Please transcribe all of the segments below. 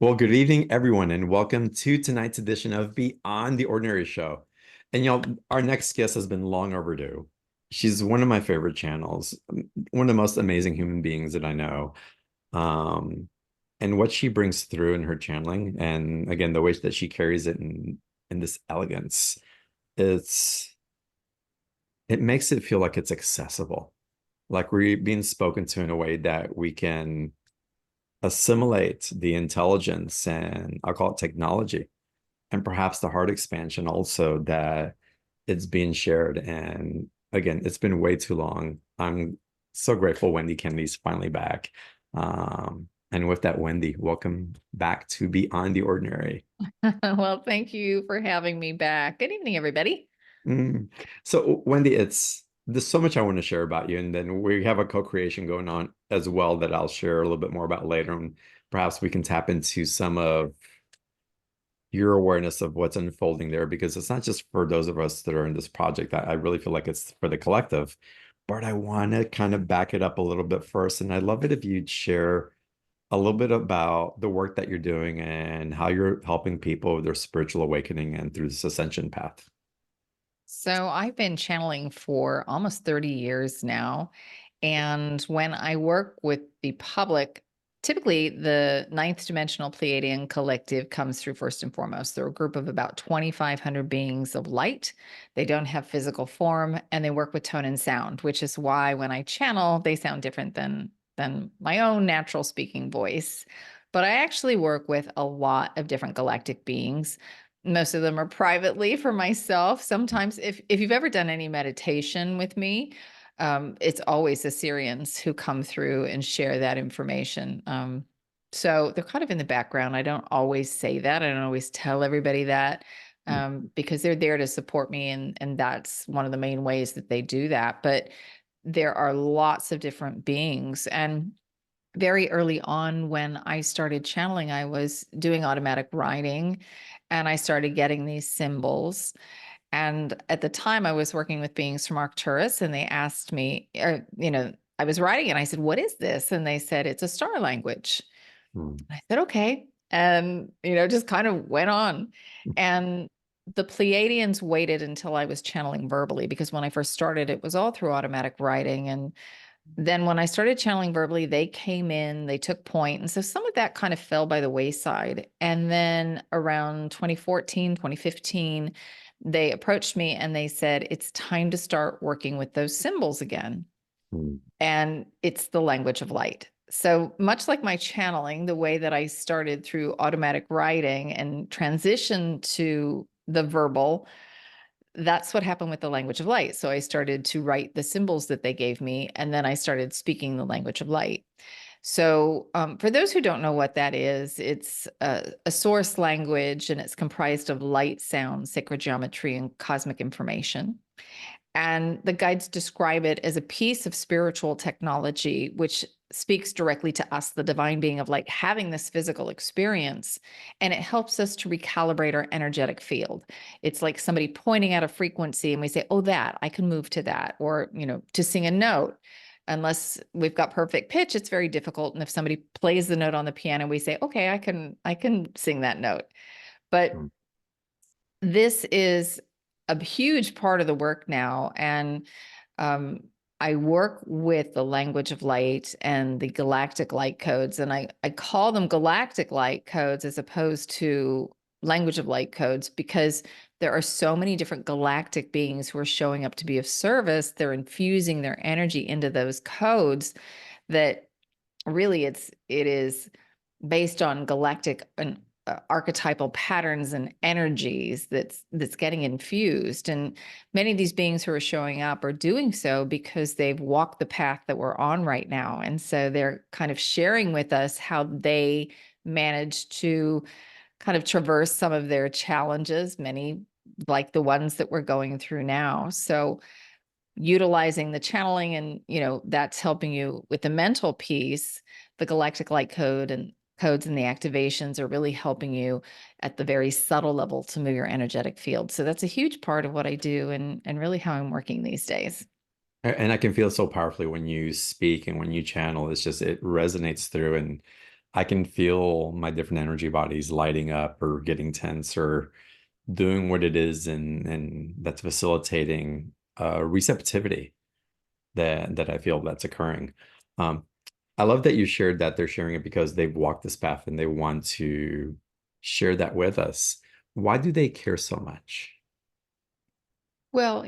Well, good evening, everyone, and welcome to tonight's edition of Beyond the Ordinary Show. And our next guest has been long overdue. She's one of my favorite channels, one of the most amazing human beings that I know. Um, and what she brings through in her channeling, and again, the way that she carries it in this elegance, it's it makes it feel like it's accessible, like we're being spoken to in a way that we can assimilate the intelligence and I'll call it technology and perhaps the heart expansion also that it's being shared. And again, it's been way too long. I'm so grateful Wendy Kennedy's finally back. And with that, Wendy, welcome back to Beyond the Ordinary. Well, thank you for having me back. Good evening, everybody. Mm. So, Wendy, there's so much I want to share about you, and then we have a co-creation going on as well that I'll share a little bit more about later, and perhaps we can tap into some of your awareness of what's unfolding there, because it's not just for those of us that are in this project. I really feel like it's for the collective, but I want to kind of back it up a little bit first, and I'd love it if you'd share a little bit about the work that you're doing and how you're helping people with their spiritual awakening and through this ascension path. So, I've been channeling for almost 30 years now. And when I work with the public, typically the ninth dimensional Pleiadian collective comes through first and foremost. They're a group of about 2,500 beings of light. They don't have physical form and they work with tone and sound, which is why when I channel, they sound different than my own natural speaking voice. But I actually work with a lot of different galactic beings. Most of them are privately for myself. Sometimes, if you've ever done any meditation with me, it's always Assyrians who come through and share that information. So they're kind of in the background. I don't always say that. I don't always tell everybody that because they're there to support me, and that's one of the main ways that they do that. But there are lots of different beings, and very early on when I started channeling, I was doing automatic writing and I started getting these symbols. And at the time, I was working with beings from Arcturus, and they asked me, I was writing and I said, "What is this?" And they said, "It's a star language." Mm. I said, "Okay." And, just kind of went on. And the Pleiadians waited until I was channeling verbally because when I first started, it was all through automatic writing. And then when I started channeling verbally, they came in, they took point. And so some of that kind of fell by the wayside. And then around 2014, 2015, they approached me and they said, "It's time to start working with those symbols again." Mm. And it's the language of light. So much like my channeling, the way that I started through automatic writing and transitioned to the verbal, that's what happened with the language of light. So I started to write the symbols that they gave me, and then I started speaking the language of light. So, for those who don't know what that is, it's a source language and it's comprised of light, sound, sacred geometry, and cosmic information. And the guides describe it as a piece of spiritual technology, which speaks directly to us, the divine being of light, having this physical experience. And it helps us to recalibrate our energetic field. It's like somebody pointing at a frequency and we say, "Oh, that, I can move to that." Or, to sing a note. Unless we've got perfect pitch, it's very difficult. And if somebody plays the note on the piano, we say, "Okay, I can sing that note." But Mm. this is a huge part of the work now. And um, I work with the language of light and the galactic light codes. And I call them galactic light codes as opposed to language of light codes because there are so many different galactic beings who are showing up to be of service. They're infusing their energy into those codes that really it is based on galactic and archetypal patterns and energies that's getting infused. And many of these beings who are showing up are doing so because they've walked the path that we're on right now, and so they're kind of sharing with us how they managed to kind of traverse some of their challenges, many like the ones that we're going through now. So utilizing the channeling and that's helping you with the mental piece. The galactic light code and codes and the activations are really helping you at the very subtle level to move your energetic field. So that's a huge part of what I do, and really how I'm working these days. And I can feel so powerfully when you speak and when you channel. It's just it resonates through. And I can feel my different energy bodies lighting up or getting tense or doing what it is, and that's facilitating receptivity that I feel that's occurring. Um, I love that you shared that they're sharing it because they've walked this path and they want to share that with us. Why do they care so much? Well,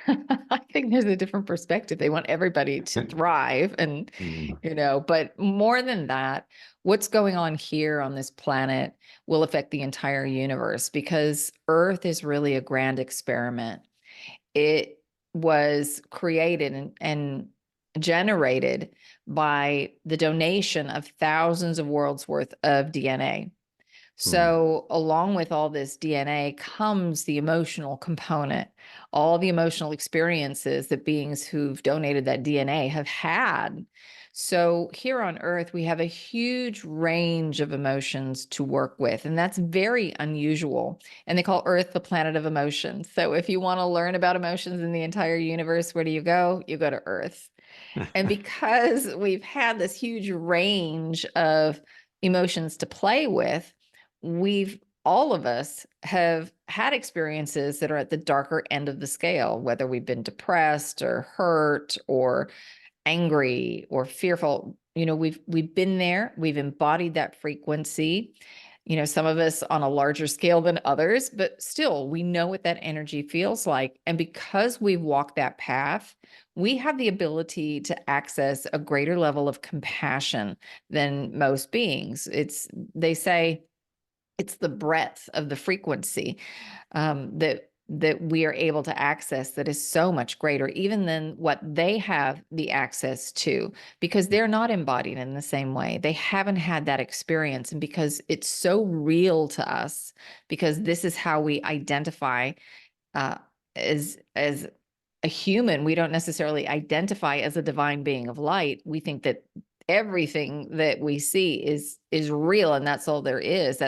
I think there's a different perspective. They want everybody to thrive and, Mm, but more than that, what's going on here on this planet will affect the entire universe because Earth is really a grand experiment. It was created and generated by the donation of thousands of worlds worth of DNA. mm, So, along with all this DNA comes the emotional component, all the emotional experiences that beings who've donated that DNA have had. So, here on Earth, we have a huge range of emotions to work with, and that's very unusual. And they call Earth the planet of emotions. So, if you want to learn about emotions in the entire universe, where do you go? You go to Earth. And because we've had this huge range of emotions to play with, all of us have had experiences that are at the darker end of the scale, whether we've been depressed or hurt or angry or fearful. We've been there, we've embodied that frequency. Some of us on a larger scale than others, but still we know what that energy feels like. And because we've walked that path, we have the ability to access a greater level of compassion than most beings. They say it's the breadth of the frequency that we are able to access that is so much greater even than what they have the access to, because they're not embodied in the same way. They haven't had that experience. And because it's so real to us, because this is how we identify uh, as a human, we don't necessarily identify as a divine being of light. We think that everything that we see is real and that's all there is.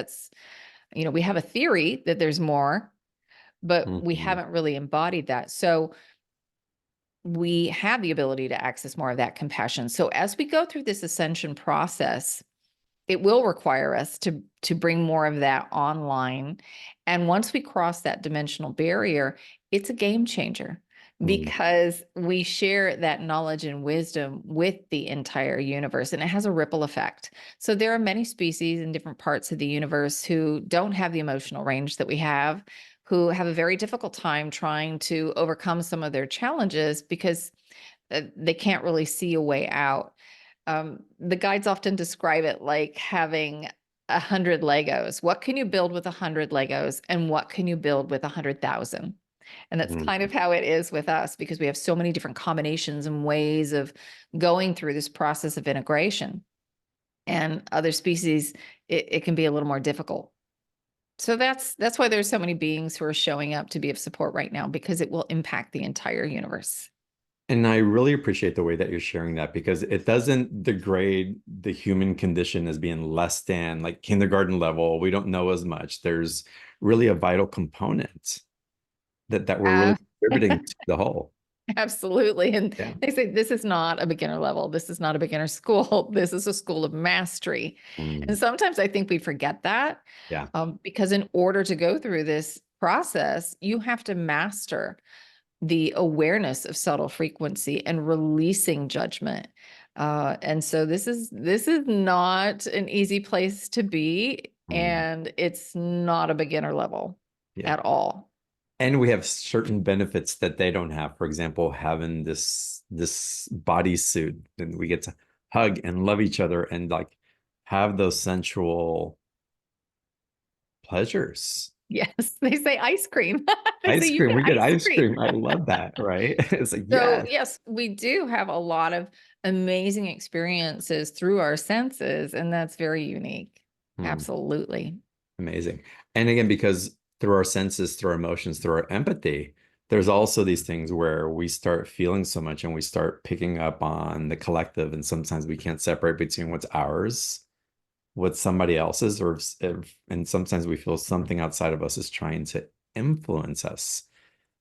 We have a theory that there's more, but we mhm, haven't really embodied that. So we have the ability to access more of that compassion. So as we go through this ascension process, it will require us to bring more of that online. And once we cross that dimensional barrier, it's a game changer mm, because we share that knowledge and wisdom with the entire universe, and it has a ripple effect. So there are many species in different parts of the universe who don't have the emotional range that we have, who have a very difficult time trying to overcome some of their challenges because they can't really see a way out. The guides often describe it like having 100 Legos. What can you build with 100 Legos, and what can you build with 100,000? And that's mm. kind of how it is with us because we have so many different combinations and ways of going through this process of integration. And other species, it can be a little more difficult. So that's why there's so many beings who are showing up to be of support right now because it will impact the entire universe. And I really appreciate the way that you're sharing that because it doesn't degrade the human condition as being less than like kindergarten level. We don't know as much. There's really a vital component that we're really Uh, contributing to the whole. Absolutely. And Yeah. they say this is not a beginner level. This is not a beginner school. This is a school of mastery. Mm, And sometimes I think we forget that yeah. because in order to go through this process, you have to master the awareness of subtle frequency and releasing judgment. And so this is not an easy place to be, Mm, and it's not a beginner level yeah. at all. And we have certain benefits that they don't have. For example, having this bodysuit, and we get to hug and love each other and like have those sensual pleasures. Yes, they say ice cream. They say Ice you cream, get we get ice ice cream. cream. I love that, right? It's like, So, yes. yes, we do have a lot of amazing experiences through our senses, and that's very unique. Hmm, Absolutely. amazing. And again, because through our senses, through our emotions, through our empathy, there's also these things where we start feeling so much and we start picking up on the collective. And sometimes we can't separate between what's ours, what's somebody else's, or and sometimes we feel something outside of us is trying to influence us.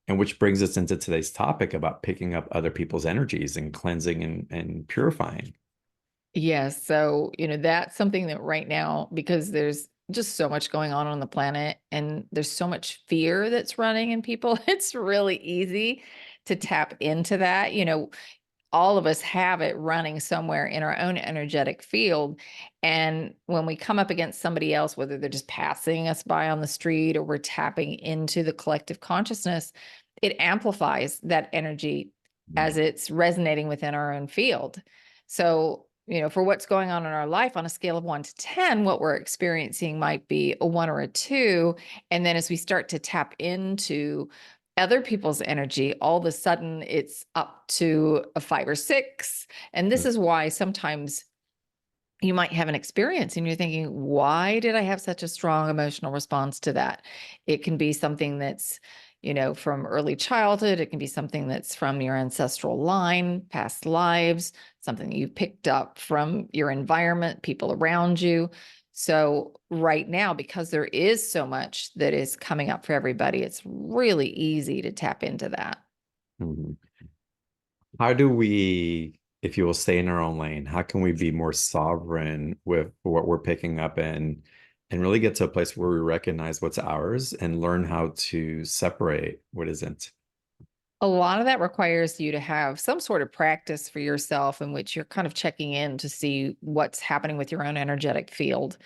And which brings us into today's topic about picking up other people's energies and cleansing and purifying. Yes. So, that's something that right now, because there's just so much going on the planet and there's so much fear that's running in people, it's really easy to tap into that. All of us have it running somewhere in our own energetic field. And when we come up against somebody else, whether they're just passing us by on the street or we're tapping into the collective consciousness, it amplifies that energy as Right. it's resonating within our own field. So, for what's going on in our life on a scale of 1 to 10, what we're experiencing might be a 1 or a 2. And then as we start to tap into other people's energy, all of a sudden it's up to a 5 or 6. And this is why sometimes you might have an experience and you're thinking, why did I have such a strong emotional response to that? It can be something that's, from early childhood. It can be something that's from your ancestral line, past lives, something you picked up from your environment, people around you. So right now, because there is so much that is coming up for everybody, it's really easy to tap into that. Mhm. How do we, if you will stay in our own lane, how can we be more sovereign with what we're picking up and really get to a place where we recognize what's ours and learn how to separate what isn't? A lot of that requires you to have some sort of practice for yourself in which you're kind of checking in to see what's happening with your own energetic field.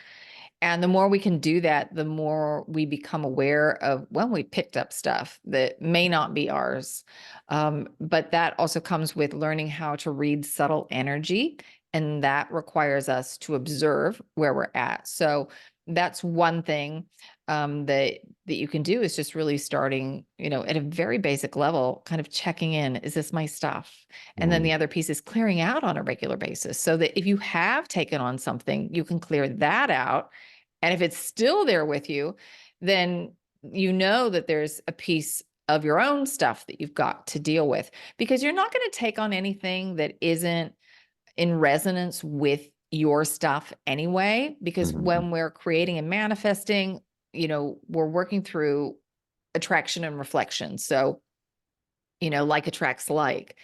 And the more we can do that, the more we become aware of when we picked up stuff that may not be ours. But that also comes with learning how to read subtle energy. And that requires us to observe where we're at. So that's one thing that you can do is just really starting, at a very basic level, kind of checking in. Is this my stuff? And then Mm, the other piece is clearing out on a regular basis so that if you have taken on something, you can clear that out. And if it's still there with you, then you know that there's a piece of your own stuff that you've got to deal with because you're not going to take on anything that isn't in resonance with your stuff anyway. Because mhm. when we're creating and manifesting, we're working through attraction and reflection. So, like attracts like.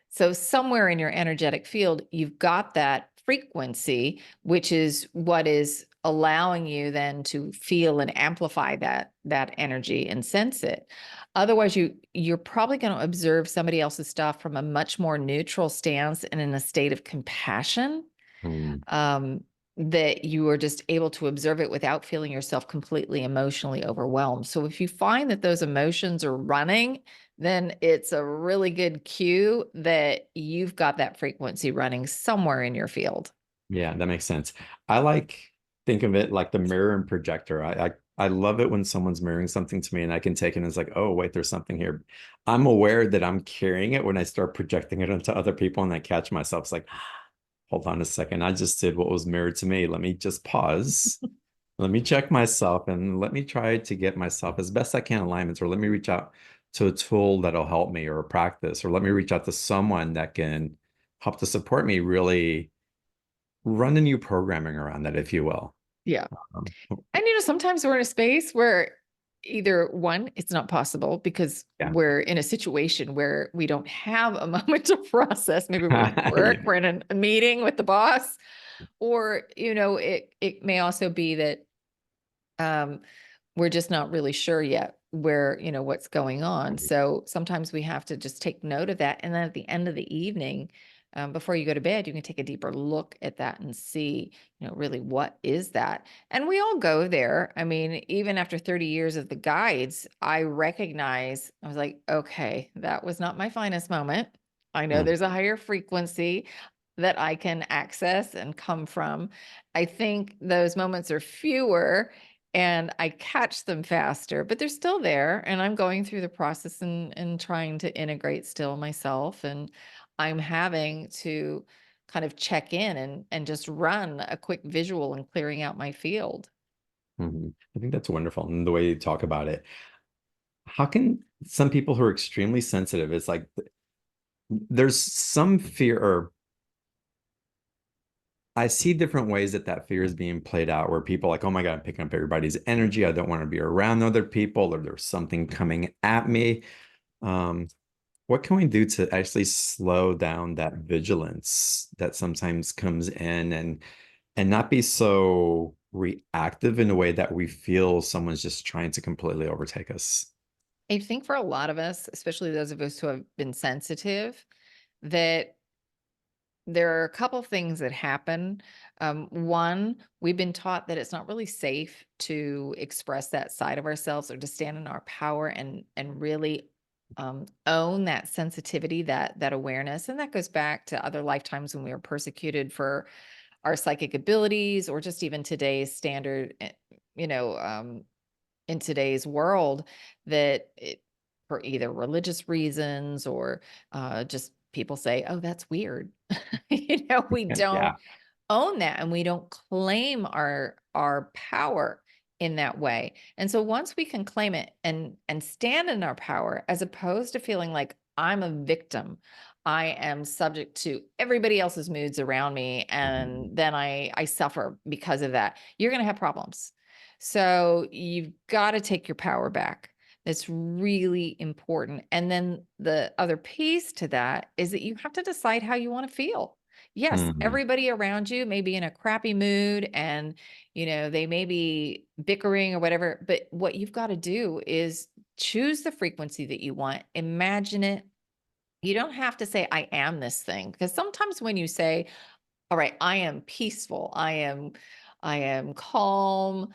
So, somewhere in your energetic field, you've got that frequency, which is what is allowing you then to feel and amplify that energy and sense it. Otherwise, you're probably going to observe somebody else's stuff from a much more neutral stance and in a state of compassion, Mm. um, that you are just able to observe it without feeling yourself completely emotionally overwhelmed. So if you find that those emotions are running, then it's a really good cue that you've got that frequency running somewhere in your field. Yeah, that makes sense. I like think of it like the mirror and projector. I love it when someone's mirroring something to me and I can take it and it's like, oh, wait, there's something here. I'm aware that I'm carrying it when I start projecting it onto other people and I catch myself. It's like, hold on a second. I just did what was mirrored to me. Let me just pause. Let me check myself and let me try to get myself as best I can alignments, or let me reach out to a tool that'll help me or a practice, or let me reach out to someone that can help to support me really run a new programming around that, if you will. Yeah. Um, And sometimes we're in a space where either one, it's not possible because yeah. we're in a situation where we don't have a moment to process. Maybe we're at work, Yeah. we're in a meeting with the boss, or it may also be that um, we're just not really sure yet where, what's going on. So sometimes we have to just take note of that. And then at the end of the evening, before you go to bed, you can take a deeper look at that and see, really what is that? And we all go there. I mean, even after 30 years of the guides, I recognize, I was like, okay, that was not my finest moment. I know Mm, there's a higher frequency that I can access and come from. I think those moments are fewer and I catch them faster, but they're still there. And I'm going through the process and trying to integrate still myself. And I'm having to kind of check in and just run a quick visual and clearing out my field. mhm. I think that's wonderful. And the way you talk about it, how can some people who are extremely sensitive, it's like there's some fear, or I see different ways that that fear is being played out where people are like, oh my God, I'm picking up everybody's energy. I don't want to be around other people, or there's something coming at me. Um, what can we do to actually slow down that vigilance that sometimes comes in and not be so reactive in a way that we feel someone's just trying to completely overtake us? I think for a lot of us, especially those of us who have been sensitive, that there are a couple things that happen. One, we've been taught that it's not really safe to express that side of ourselves or to stand in our power and really own that sensitivity, that awareness, and that goes back to other lifetimes when we were persecuted for our psychic abilities, or just even today's standard, you know, in today's world that for either religious reasons or just people say, oh, that's weird. We don't Yeah. own that and we don't claim our power in that way. And so once we can claim it and stand in our power, as opposed to feeling like I'm a victim, I am subject to everybody else's moods around me, Mhm. and then I suffer because of that, you're going to have problems. So you've got to take your power back. That's really important. And then the other piece to that is that you have to decide how you want to feel. Yes, Mhm. everybody around you may be in a crappy mood and, they may be bickering or whatever, but what you've got to do is choose the frequency that you want, imagine it. You don't have to say, I am this thing. Because sometimes when you say, all right, I am peaceful, I am calm,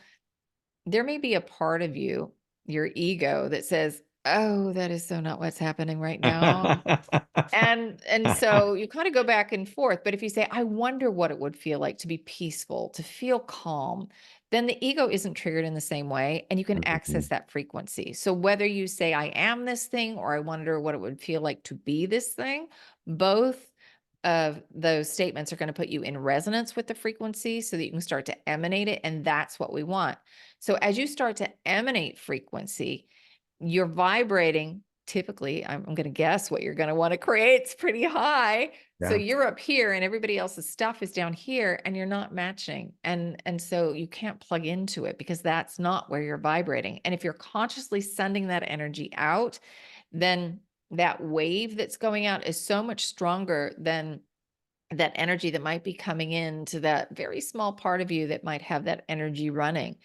there may be a part of you, your ego, that says, oh, that is so not what's happening right now. And so you kind of go back and forth. But if you say, I wonder what it would feel like to be peaceful, to feel calm, then the ego isn't triggered in the same way and you can access Mhm. that frequency. So whether you say, I am this thing, or I wonder what it would feel like to be this thing, both of those statements are going to put you in resonance with the frequency so that you can start to emanate it. And that's what we want. So as you start to emanate frequency, you're vibrating. Typically, I'm going to guess what you're going to want to create. It's pretty high. So Yeah. you're up here and everybody else's stuff is down here and you're not matching. And so you can't plug into it because that's not where you're vibrating. And if you're consciously sending that energy out, then that wave that's going out is so much stronger than that energy that might be coming into that very small part of you that might have that energy running.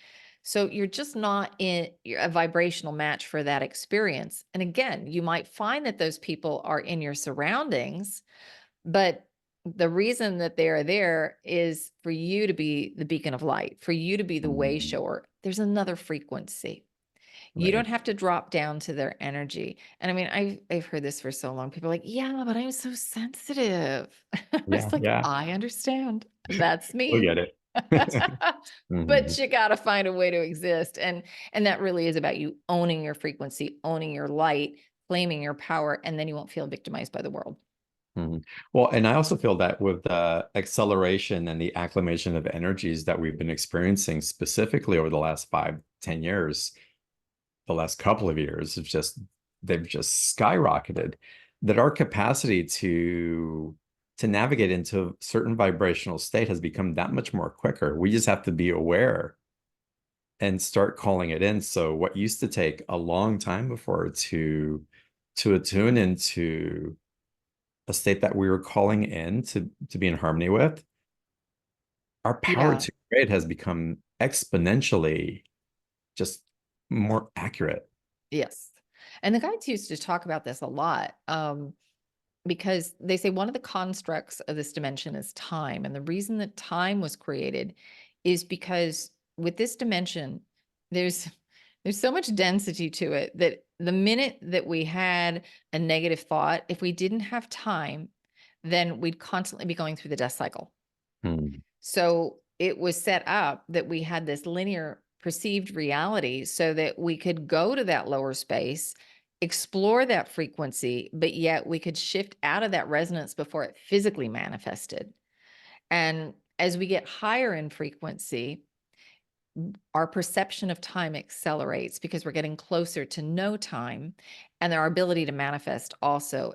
So you're just not in a vibrational match for that experience. And again, you might find that those people are in your surroundings, but the reason that they are there is for you to be the beacon of light, for you to be the way Mhm. shower. There's another frequency. You don't Right. have to drop down to their energy. And I mean, I've heard this for so long. People are like, yeah, but I'm so sensitive. Yeah. It's like, Yeah. I understand. That's We'll me. get it. But Mhm. you got to find a way to exist. And that really is about you owning your frequency, owning your light, claiming your power, and then you won't feel victimized by the world. Mhm. Well, and I also feel that with the acceleration and the acclimation of energies that we've been experiencing specifically over the last 5, 10 years, the last couple of years, they've just skyrocketed, that our capacity to navigate into a certain vibrational state has become that much more quicker. We just have to be aware and start calling it in. So what used to take a long time before to attune into a state that we were calling in to be in harmony with, our power Yeah. to create has become exponentially just more accurate. Yes. And the guides used to talk about this a lot. Because they say one of the constructs of this dimension is time. And the reason that time was created is because with this dimension, there's there's so much density to it that the minute that we had a negative thought, if we didn't have time, then we'd constantly be going through the death cycle. Hmm. So it was set up that we had this linear perceived reality so that we could go to that lower space, explore that frequency, but yet we could shift out of that resonance before it physically manifested. And as we get higher in frequency, our perception of time accelerates because we're getting closer to no time, and our ability to manifest also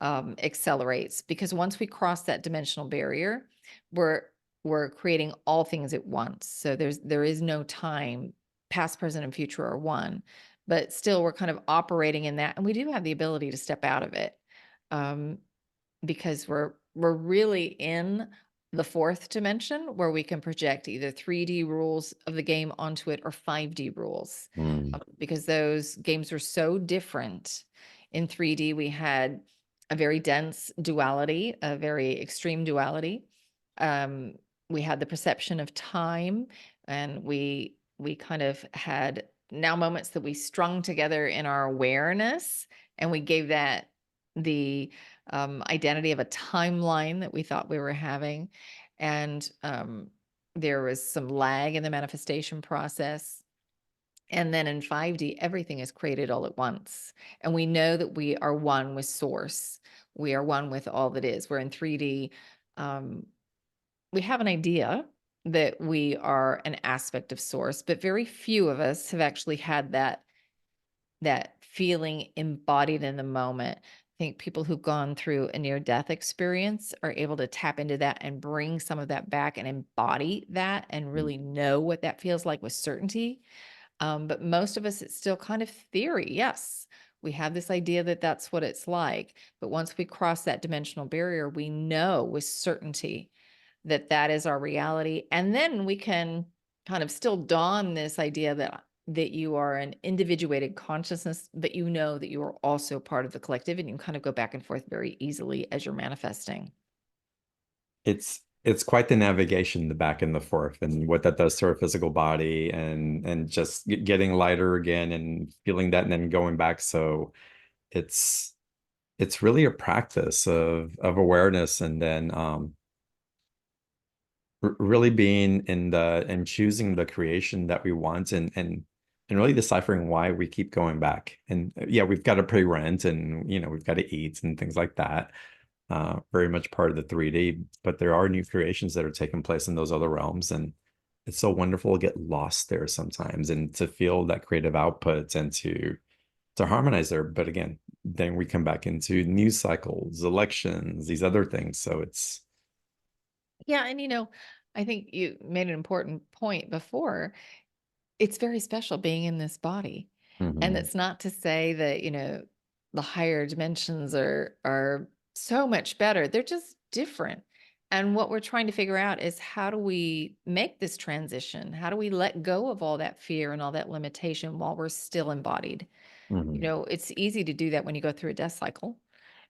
accelerates because once we cross that dimensional barrier, we're we're creating all things at once. So there is no time. Past, present, and future are one. but still we're kind of operating in that. And we do have the ability to step out of it. Um, because we're really in the fourth dimension where we can project either 3D rules of the game onto it or 5D rules. Mm. Because those games are so different. In 3D, we had a very dense duality, a very extreme duality. Um, we had the perception of time, and we kind of had now moments that we strung together in our awareness, and we gave that the identity of a timeline that we thought we were having. And there was some lag in the manifestation process. And then in 5D, everything is created all at once. And we know that we are one with source. We are one with all that is. We're in 3D. Um, we have an idea that we are an aspect of source, but very few of us have actually had that feeling embodied in the moment. I think people who've gone through a near-death experience are able to tap into that and bring some of that back and embody that and really know what that feels like with certainty. But most of us, it's still kind of theory. Yes, we have this idea that that's what it's like. But once we cross that dimensional barrier, we know with certainty that that is our reality. And then we can kind of still dawn this idea that you are an individuated consciousness, but you know that you are also part of the collective, and you kind of go back and forth very easily as you're manifesting. It's quite the navigation, the back and the forth, and what that does to our physical body, and just getting lighter again and feeling that, and then going back. So it's it's really a practice of awareness, and then really being in the and choosing the creation that we want, and really deciphering why we keep going back. And yeah, we've got to pay rent, and we've got to eat and things like that. Very much part of the 3D, but there are new creations that are taking place in those other realms, and it's so wonderful to get lost there sometimes and to feel that creative output and to harmonize there. But again, then we come back into news cycles, elections, these other things. So it's Yeah, and I think you made an important point before. It's very special being in this body. And Mhm, it's not to say that, the higher dimensions are so much better. They're just different. And what we're trying to figure out is, how do we make this transition? How do we let go of all that fear and all that limitation while we're still embodied? mhm. It's easy to do that when you go through a death cycle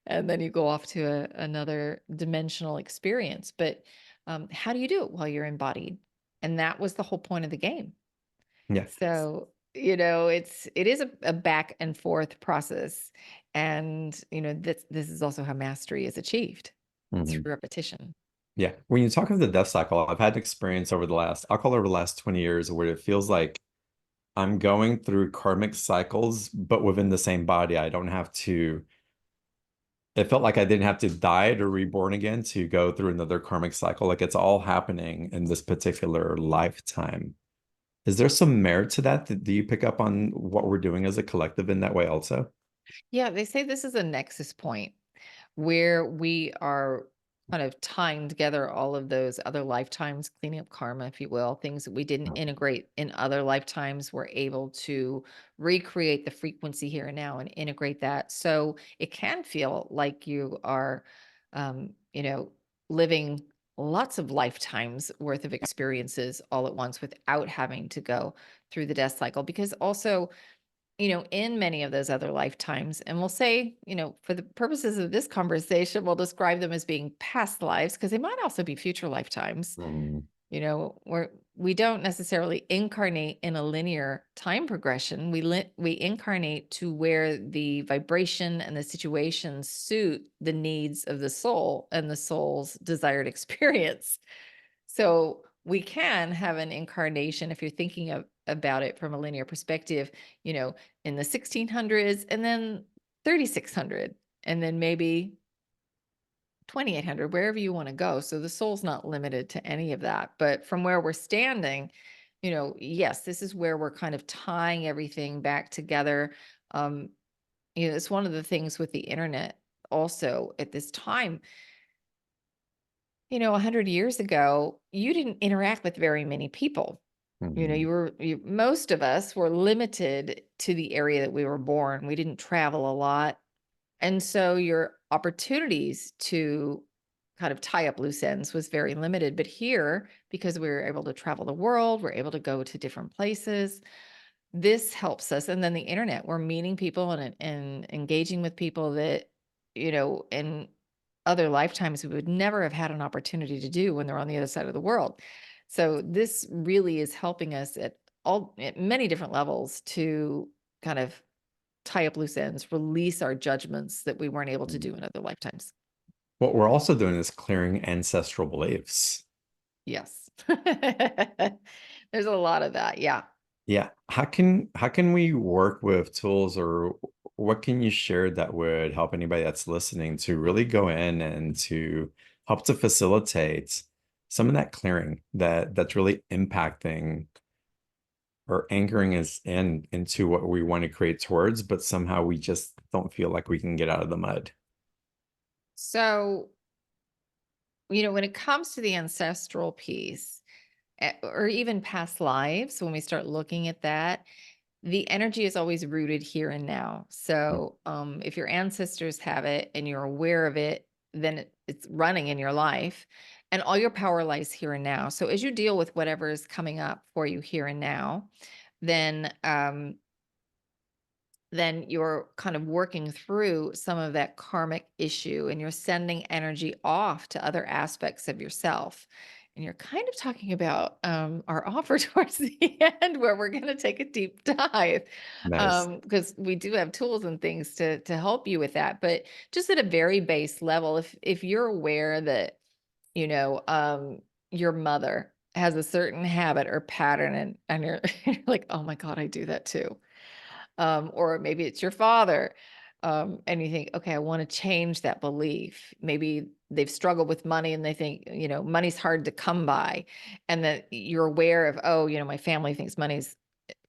and then you go off to another dimensional experience. But how do you do it while you're embodied? And that was the whole point of the game. Yeah. So, it is a back and forth process. And, this is also how mastery is achieved Mhm. through repetition. Yeah. When you talk of the death cycle, I've had experience over the last, I'll call it over the last 20 years, where it feels like I'm going through karmic cycles, but within the same body. I don't have to, it felt like I didn't have to die or reborn again to go through another karmic cycle. Like it's all happening in this particular lifetime. Is there some merit to that? Do you pick up on what we're doing as a collective in that way also? Yeah, they say this is a nexus point where we are kind of tying together all of those other lifetimes, cleaning up karma, if you will, things that we didn't integrate in other lifetimes. We're able to recreate the frequency here and now and integrate that. So it can feel like you are, um, you know, living lots of lifetimes worth of experiences all at once without having to go through the death cycle. Because also, in many of those other lifetimes, and we'll say, for the purposes of this conversation, we'll describe them as being past lives, because they might also be future lifetimes. Mm, Where we don't necessarily incarnate in a linear time progression. We incarnate to where the vibration and the situation suit the needs of the soul and the soul's desired experience. So we can have an incarnation, if you're thinking about it from a linear perspective, in the 1600s, and then 3600, and then maybe 2800, wherever you want to go. So the soul's not limited to any of that. But from where we're standing, yes, this is where we're kind of tying everything back together. Um, it's one of the things with the internet also at this time. 100 years ago, you didn't interact with very many people. You know, Mhm. most of us were limited to the area that we were born. We didn't travel a lot. And so your opportunities to kind of tie up loose ends was very limited. But here, because we were able to travel the world, we're able to go to different places. This helps us. And then the internet, we're meeting people and engaging with people that, in other lifetimes we would never have had an opportunity to do when they're on the other side of the world. So this really is helping us at many different levels to kind of tie up loose ends, release our judgments that we weren't able to do in other lifetimes. What we're also doing is clearing ancestral beliefs. Yes. There's a lot of that. Yeah. Yeah. How can we work with tools, or what can you share that would help anybody that's listening to really go in and to help to facilitate some of that clearing that's really impacting or anchoring us into what we want to create towards, but somehow we just don't feel like we can get out of the mud. So, when it comes to the ancestral piece, or even past lives, when we start looking at that, the energy is always rooted here and now. So, if your ancestors have it and you're aware of it, then it's running in your life, and all your power lies here and now. So, as you deal with whatever is coming up for you here and now, then you're kind of working through some of that karmic issue, and you're sending energy off to other aspects of yourself. And you're kind of talking about our offer towards the end, where we're going to take a deep dive, Nice. because we do have tools and things to help you with that. But just at a very base level, if you're aware that you know your mother has a certain habit or pattern, and you're, you're like, oh my God, I do that too, or maybe it's your father. And you think, okay, I want to change that belief. Maybe they've struggled with money and they think, money's hard to come by. And that you're aware of, oh, my family thinks money's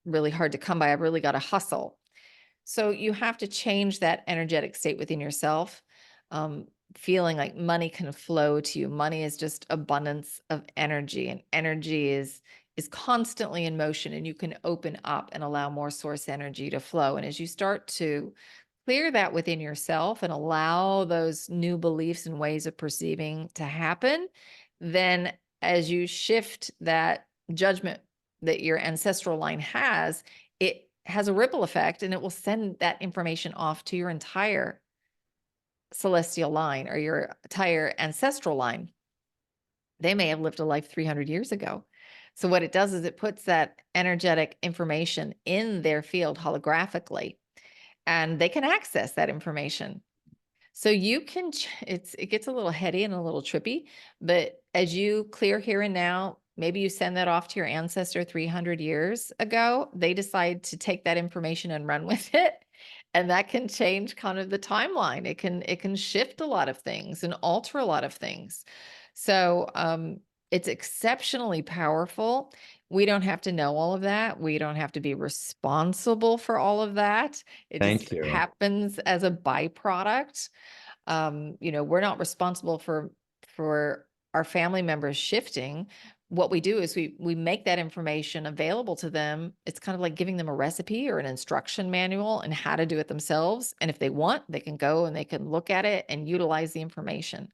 really hard to come by. I've really got to hustle. So you have to change that energetic state within yourself, um, feeling like money can flow to you. Money is just abundance of energy, and energy is constantly in motion, and you can open up and allow more source energy to flow. And as you start to clear that within yourself and allow those new beliefs and ways of perceiving to happen, then as you shift that judgment that your ancestral line has, it has a ripple effect, and it will send that information off to your entire celestial line or your entire ancestral line. They may have lived a life 300 years ago. So what it does is it puts that energetic information in their field holographically, and they can access that information. So you can, it gets a little heady and a little trippy, but as you clear here and now, maybe you send that off to your ancestor 300 years ago. They decide to take that information and run with it. And that can change kind of the timeline. It can shift a lot of things and alter a lot of things. So it's exceptionally powerful. We don't have to know all of that. We don't have to be responsible for all of that. It Thank just you. happens as a byproduct. We're not responsible for our family members shifting. What we do is we make that information available to them. It's kind of like giving them a recipe or an instruction manual and how to do it themselves. And if they want, they can go and they can look at it and utilize the information.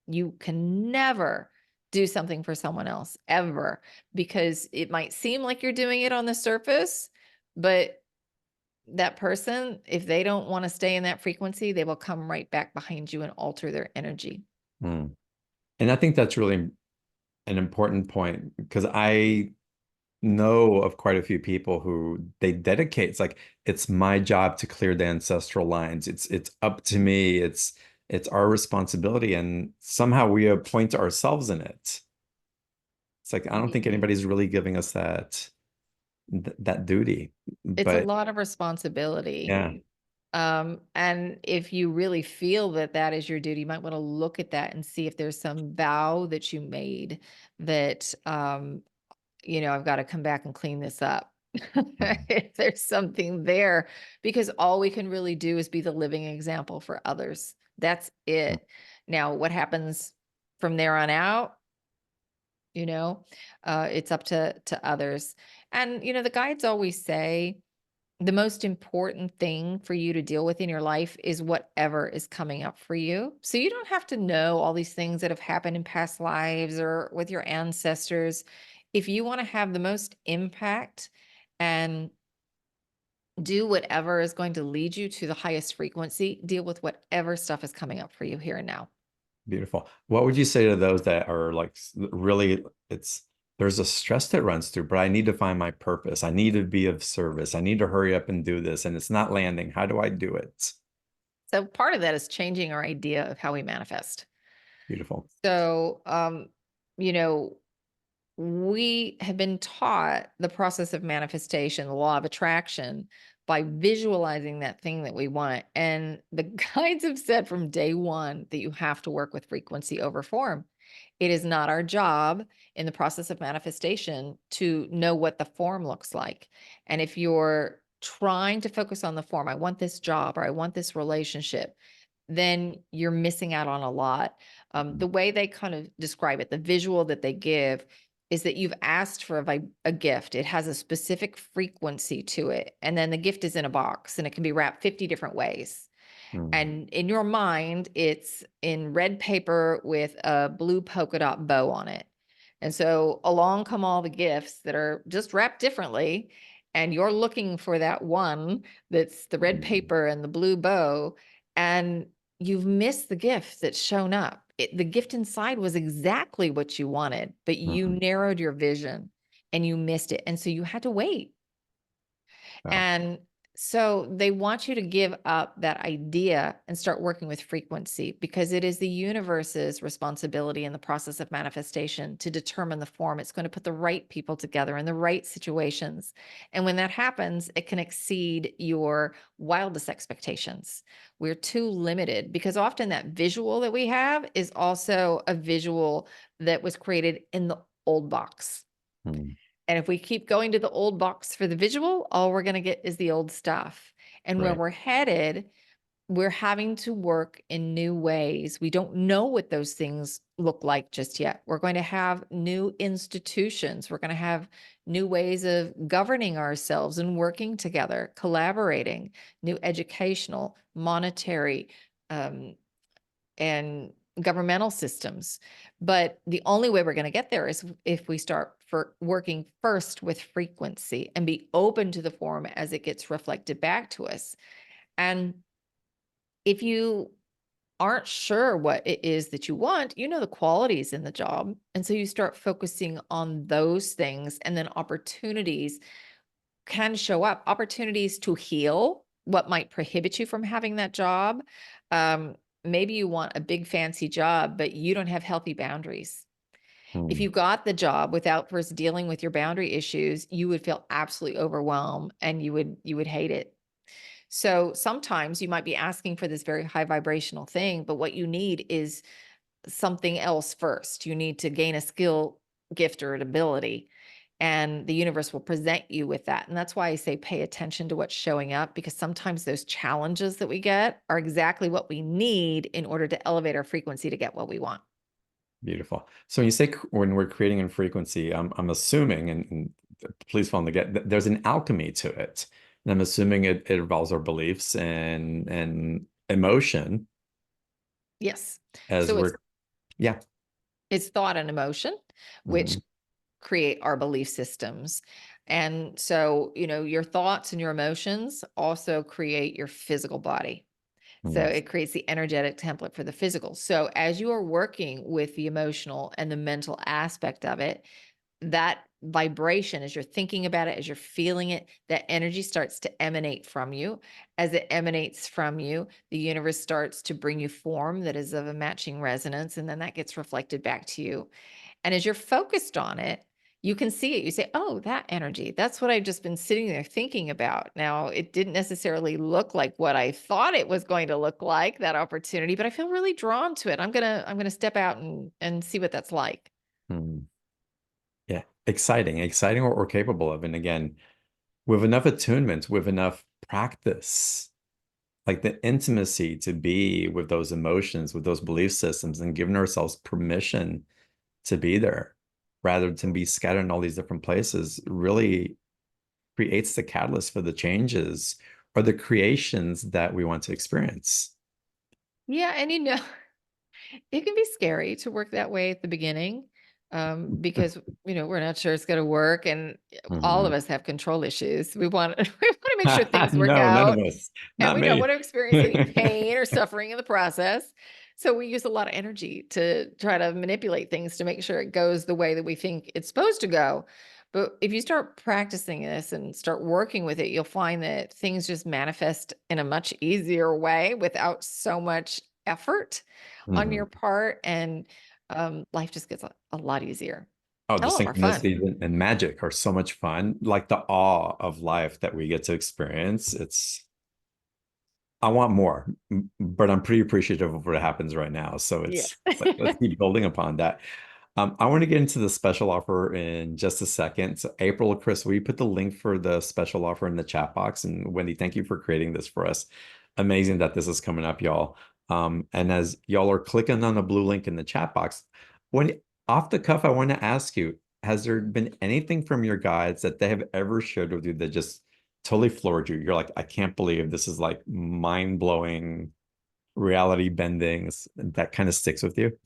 You can never do something for someone else ever, because it might seem like you're doing it on the surface, but that person, if they don't want to stay in that frequency, they will come right back behind you and alter their energy. Mm. And I think that's really an important point, because I know of quite a few people who they dedicate, it's like it's my job to clear the ancestral lines. It's up to me. It's our responsibility, and somehow we appoint ourselves in it. It's like I don't think anybody's really giving us that duty. It's a But lot of responsibility. yeah. And if you really feel that that is your duty, you might want to look at that and see if there's some vow that you made that, I've got to come back and clean this up. Mm. If there's something there, because all we can really do is be the living example for others. That's it. Now, what happens from there on out? you know, it's up to others. And, the guides always say, the most important thing for you to deal with in your life is whatever is coming up for you. So you don't have to know all these things that have happened in past lives or with your ancestors. If you want to have the most impact and do whatever is going to lead you to the highest frequency, deal with whatever stuff is coming up for you here and now. Beautiful. What would you say to those that are like really, there's a stress that runs through, but I need to find my purpose. I need to be of service. I need to hurry up and do this, and it's not landing. How do I do it? So part of that is changing our idea of how we manifest. Beautiful. So, you know, we have been taught the process of manifestation, the law of attraction, by visualizing that thing that we want. And the guides have said from day one that you have to work with frequency over form. It is not our job in the process of manifestation to know what the form looks like. And if you're trying to focus on the form, I want this job or I want this relationship, then you're missing out on a lot. The way they kind of describe it, the visual that they give, is that you've asked for a gift. It has a specific frequency to it. And then the gift is in a box and it can be wrapped 50 different ways. Hmm. And in your mind, it's in red paper with a blue polka dot bow on it. And so along come all the gifts that are just wrapped differently. And you're looking for that one that's the red Hmm. paper and the blue bow. And you've missed the gift that's shown up. The gift inside was exactly what you wanted, but you Hmm. narrowed your vision and you missed it. And so you had to wait. Wow. And so they want you to give up that idea and start working with frequency, because it is the universe's responsibility in the process of manifestation to determine the form. It's going to put the right people together in the right situations. And when that happens, it can exceed your wildest expectations. We're too limited because often that visual that we have is also a visual that was created in the old box. Hmm. And if we keep going to the old box for the visual, all we're going to get is the old stuff. And where Right. we're headed, we're having to work in new ways. We don't know what those things look like just yet. We're going to have new institutions. We're going to have new ways of governing ourselves and working together, collaborating, new educational, monetary, um, and governmental systems. But the only way we're going to get there is if we start for working first with frequency and be open to the form as it gets reflected back to us. And if you aren't sure what it is that you want, you know the qualities in the job. And so you start focusing on those things, and then opportunities can show up, opportunities to heal what might prohibit you from having that job. Maybe you want a big fancy job, but you don't have healthy boundaries. If Hmm. you got the job without first dealing with your boundary issues, you would feel absolutely overwhelmed and you would hate it. So sometimes you might be asking for this very high vibrational thing, but what you need is something else first. You need to gain a skill, gift, or an ability, and the universe will present you with that. And that's why I say pay attention to what's showing up, because sometimes those challenges that we get are exactly what we need in order to elevate our frequency to get what we want. Beautiful. So when you say when we're creating in frequency, I'm assuming, and please follow the get, there's an alchemy to it. And I'm assuming it involves our beliefs and emotion Yes. as So it's we're, yeah. it's thought and emotion, which Hmm. create our belief systems. And so, your thoughts and your emotions also create your physical body. So Hmm. it creates the energetic template for the physical. So as you are working with the emotional and the mental aspect of it, that vibration, as you're thinking about it, as you're feeling it, that energy starts to emanate from you. As it emanates from you, the universe starts to bring you form that is of a matching resonance. And then that gets reflected back to you. And as you're focused on it, you can see it. You say, oh, that energy, that's what I've just been sitting there thinking about. Now, it didn't necessarily look like what I thought it was going to look like, that opportunity, but I feel really drawn to it. I'm gonna step out and see what that's like. Hmm. Yeah. Exciting what we're capable of. And again, with enough attunement, with enough practice, like the intimacy to be with those emotions, with those belief systems, and giving ourselves permission to be there. rather than be scattered in all these different places really creates the catalyst for the changes or the creations that we want to experience. Yeah, and it can be scary to work that way at the beginning, because we're not sure it's going to work, and all of Mhm. us have control issues. We want we want to make sure things work No, none of out, us. and Not we don't me. want to experience any pain or suffering in the process. So we use a lot of energy to try to manipulate things to make sure it goes the way that we think it's supposed to go. But if you start practicing this and start working with it, you'll find that things just manifest in a much easier way without so much effort on your Mhm. part, and life just gets a lot easier Oh, the and a lot more fun. synchronicities and magic are so much fun. Like the awe of life that we get to experience. I want more, but I'm pretty appreciative of what happens right now. So Yeah. it's like, let's keep building upon that. I want to get into the special offer in just a second. So April, Chris, will you put the link for the special offer in the chat box? And Wendy, thank you for creating this for us. Amazing that this is coming up, y'all. And as y'all are clicking on the blue link in the chat box, when off the cuff, I want to ask you, has there been anything from your guides that they have ever shared with you that just totally floored you? You're like, I can't believe this is like mind-blowing, reality bending that kind of sticks with you?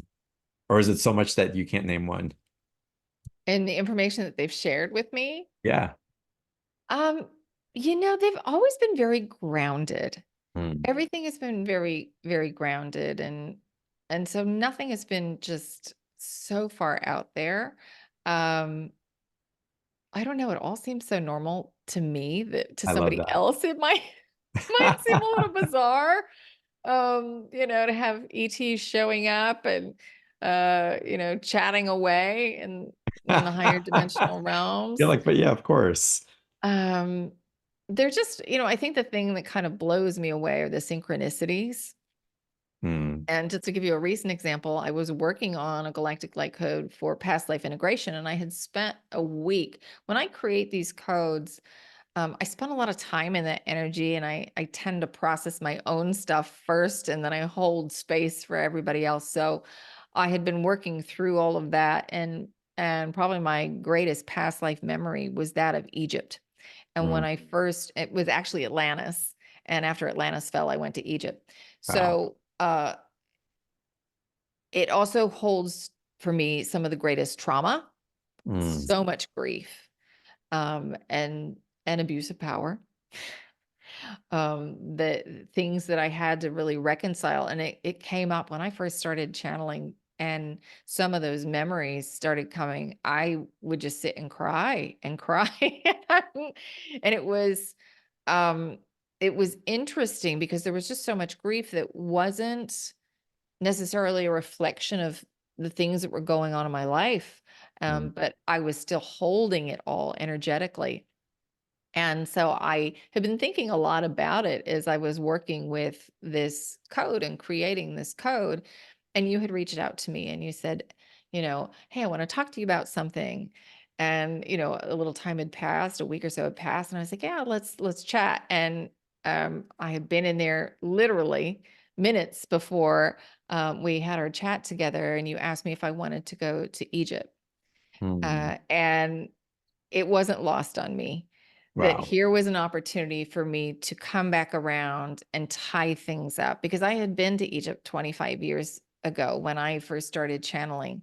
Or is it so much that you can't name one? And the information that they've shared with me, Yeah. um, they've always been very grounded. Mm, Everything has been very, very grounded, and so nothing has been just so far out there. Um, I don't know, it all seems so normal to me that to I love somebody that. else it might might seem a little bizarre. To have ET showing up and chatting away in the higher dimensional You're realms. like, but yeah, of course. Um, they're just, I think the thing that kind of blows me away are the synchronicities. Hmm. And just to give you a recent example, I was working on a galactic light code for past life integration, and I had spent a week. When I create these codes, I spend a lot of time in that energy, and I tend to process my own stuff first, and then I hold space for everybody else. So I had been working through all of that, and probably my greatest past life memory was that of Egypt. And when Hmm. it was actually Atlantis, and after Atlantis fell, I went to Egypt. Wow. So it also holds for me some of the greatest trauma, Hmm. so much grief, and abuse of power, the things that I had to really reconcile. And it came up when I first started channeling, and some of those memories started coming. I would just sit and cry and cry. And um, it was interesting because there was just so much grief that wasn't necessarily a reflection of the things that were going on in my life. Hmm. But I was still holding it all energetically. And so I have been thinking a lot about it as I was working with this code and creating this code. And you had reached out to me and you said, hey, I want to talk to you about something. And, a little time had passed, a week or so had passed. And I was like, yeah, let's chat. And I had been in there literally minutes before we had our chat together. And you asked me if I wanted to go to Egypt. Hmm. And it wasn't lost on me that Wow. here was an opportunity for me to come back around and tie things up, because I had been to Egypt 25 years ago when I first started channeling.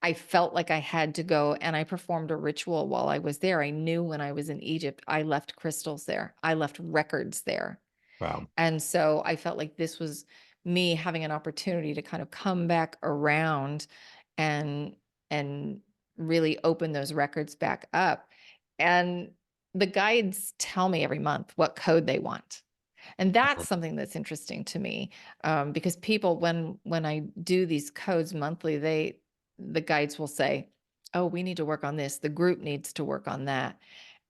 I felt like I had to go, and I performed a ritual while I was there. I knew when I was in Egypt, I left crystals there, I left records there. Wow. And so I felt like this was me having an opportunity to kind of come back around and and really open those records back up. And the guides tell me every month what code they want. And that's something that's interesting to me, because people, when I do these codes monthly, the guides will say, "Oh, we need to work on this. The group needs to work on that."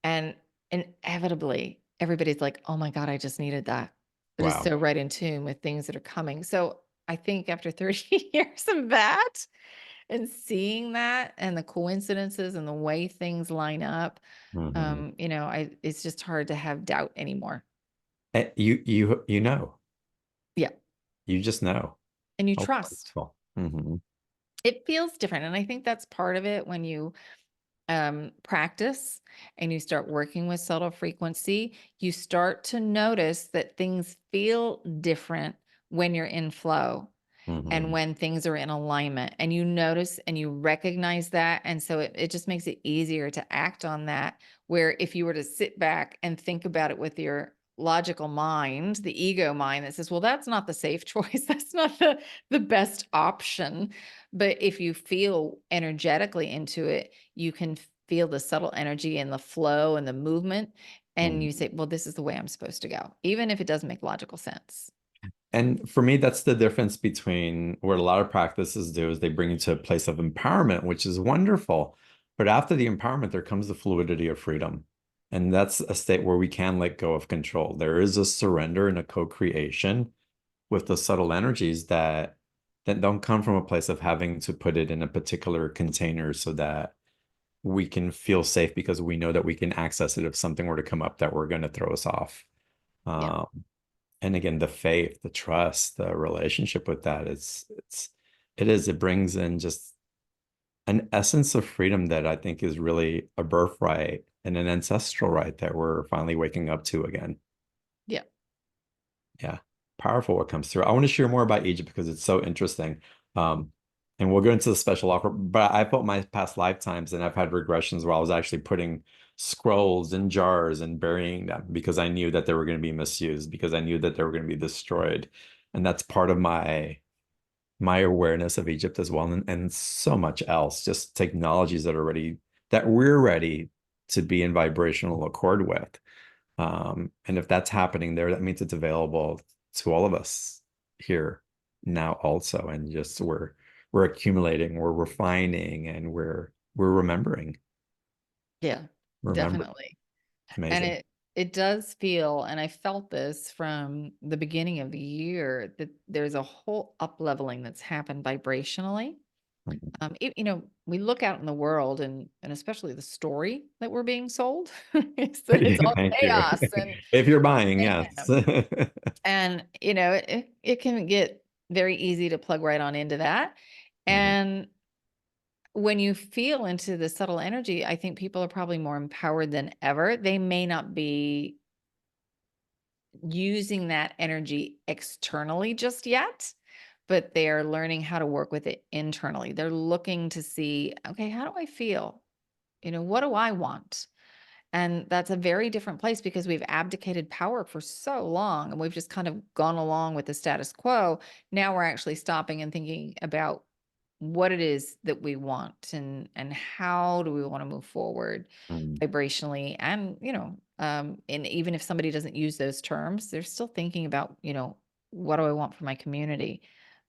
And inevitably, everybody's like, "Oh my God, I just needed that." It is Wow. so right in tune with things that are coming. So I think after 30 years of that and seeing that and the coincidences and the way things line up, Hmm. it's just hard to have doubt anymore. You know, Yeah. you just know. And you Oh, trust. wonderful. Hmm. It feels different, and I think that's part of it when you practice and you start working with subtle frequency, you start to notice that things feel different when you're in flow and Hmm. when things are in alignment, and you notice and you recognize that. And so it just makes it easier to act on that. Where if you were to sit back and think about it with your logical mind, the ego mind that says, well, that's not the safe choice. That's not the best option. But if you feel energetically into it, you can feel the subtle energy and the flow and the movement. And you say, well, this is the way I'm supposed to go, even if it doesn't make logical sense. And for me, that's the difference between what a lot of practices do is they bring you to a place of empowerment, which is wonderful. But after the empowerment, there comes the fluidity of freedom. And that's a state where we can let go of control. There is a surrender and a co-creation with the subtle energies that don't come from a place of having to put it in a particular container so that we can feel safe because we know that we can access it if something were to come up that we're going to throw us off. Yeah. Um, and again, the faith, the trust, the relationship with that, it brings in just an essence of freedom that I think is really a birthright and an ancestral right that we're finally waking up to again. Yeah. Yeah, powerful what comes through. I want to share more about Egypt because it's so interesting. Um, and we'll go into the special offer, but I felt my past lifetimes and I've had regressions where I was actually putting scrolls in jars and burying them because I knew that they were going to be misused, because I knew that they were going to be destroyed. And that's part of my awareness of Egypt as well, and so much else, just technologies that we're ready to be in vibrational accord with. And if that's happening there, that means it's available to all of us here now also. And just we're accumulating, we're refining, and we're remembering. Yeah, Remember. definitely. It's And amazing. it does feel, and I felt this from the beginning of the year, that there's a whole up leveling that's happened vibrationally. We look out in the world, and especially the story that we're being sold is that it's all Thank you. chaos and If you're buying, yes. mayhem. And it can get very easy to plug right on into that. Mhm. And when you feel into the subtle energy, I think people are probably more empowered than ever. They may not be using that energy externally just yet, but they are learning how to work with it internally. They're looking to see, okay, how do I feel? What do I want? And that's a very different place because we've abdicated power for so long and we've just kind of gone along with the status quo. Now we're actually stopping and thinking about what it is that we want and how do we want to move forward Mm. vibrationally. And and even if somebody doesn't use those terms, they're still thinking about, what do I want for my community.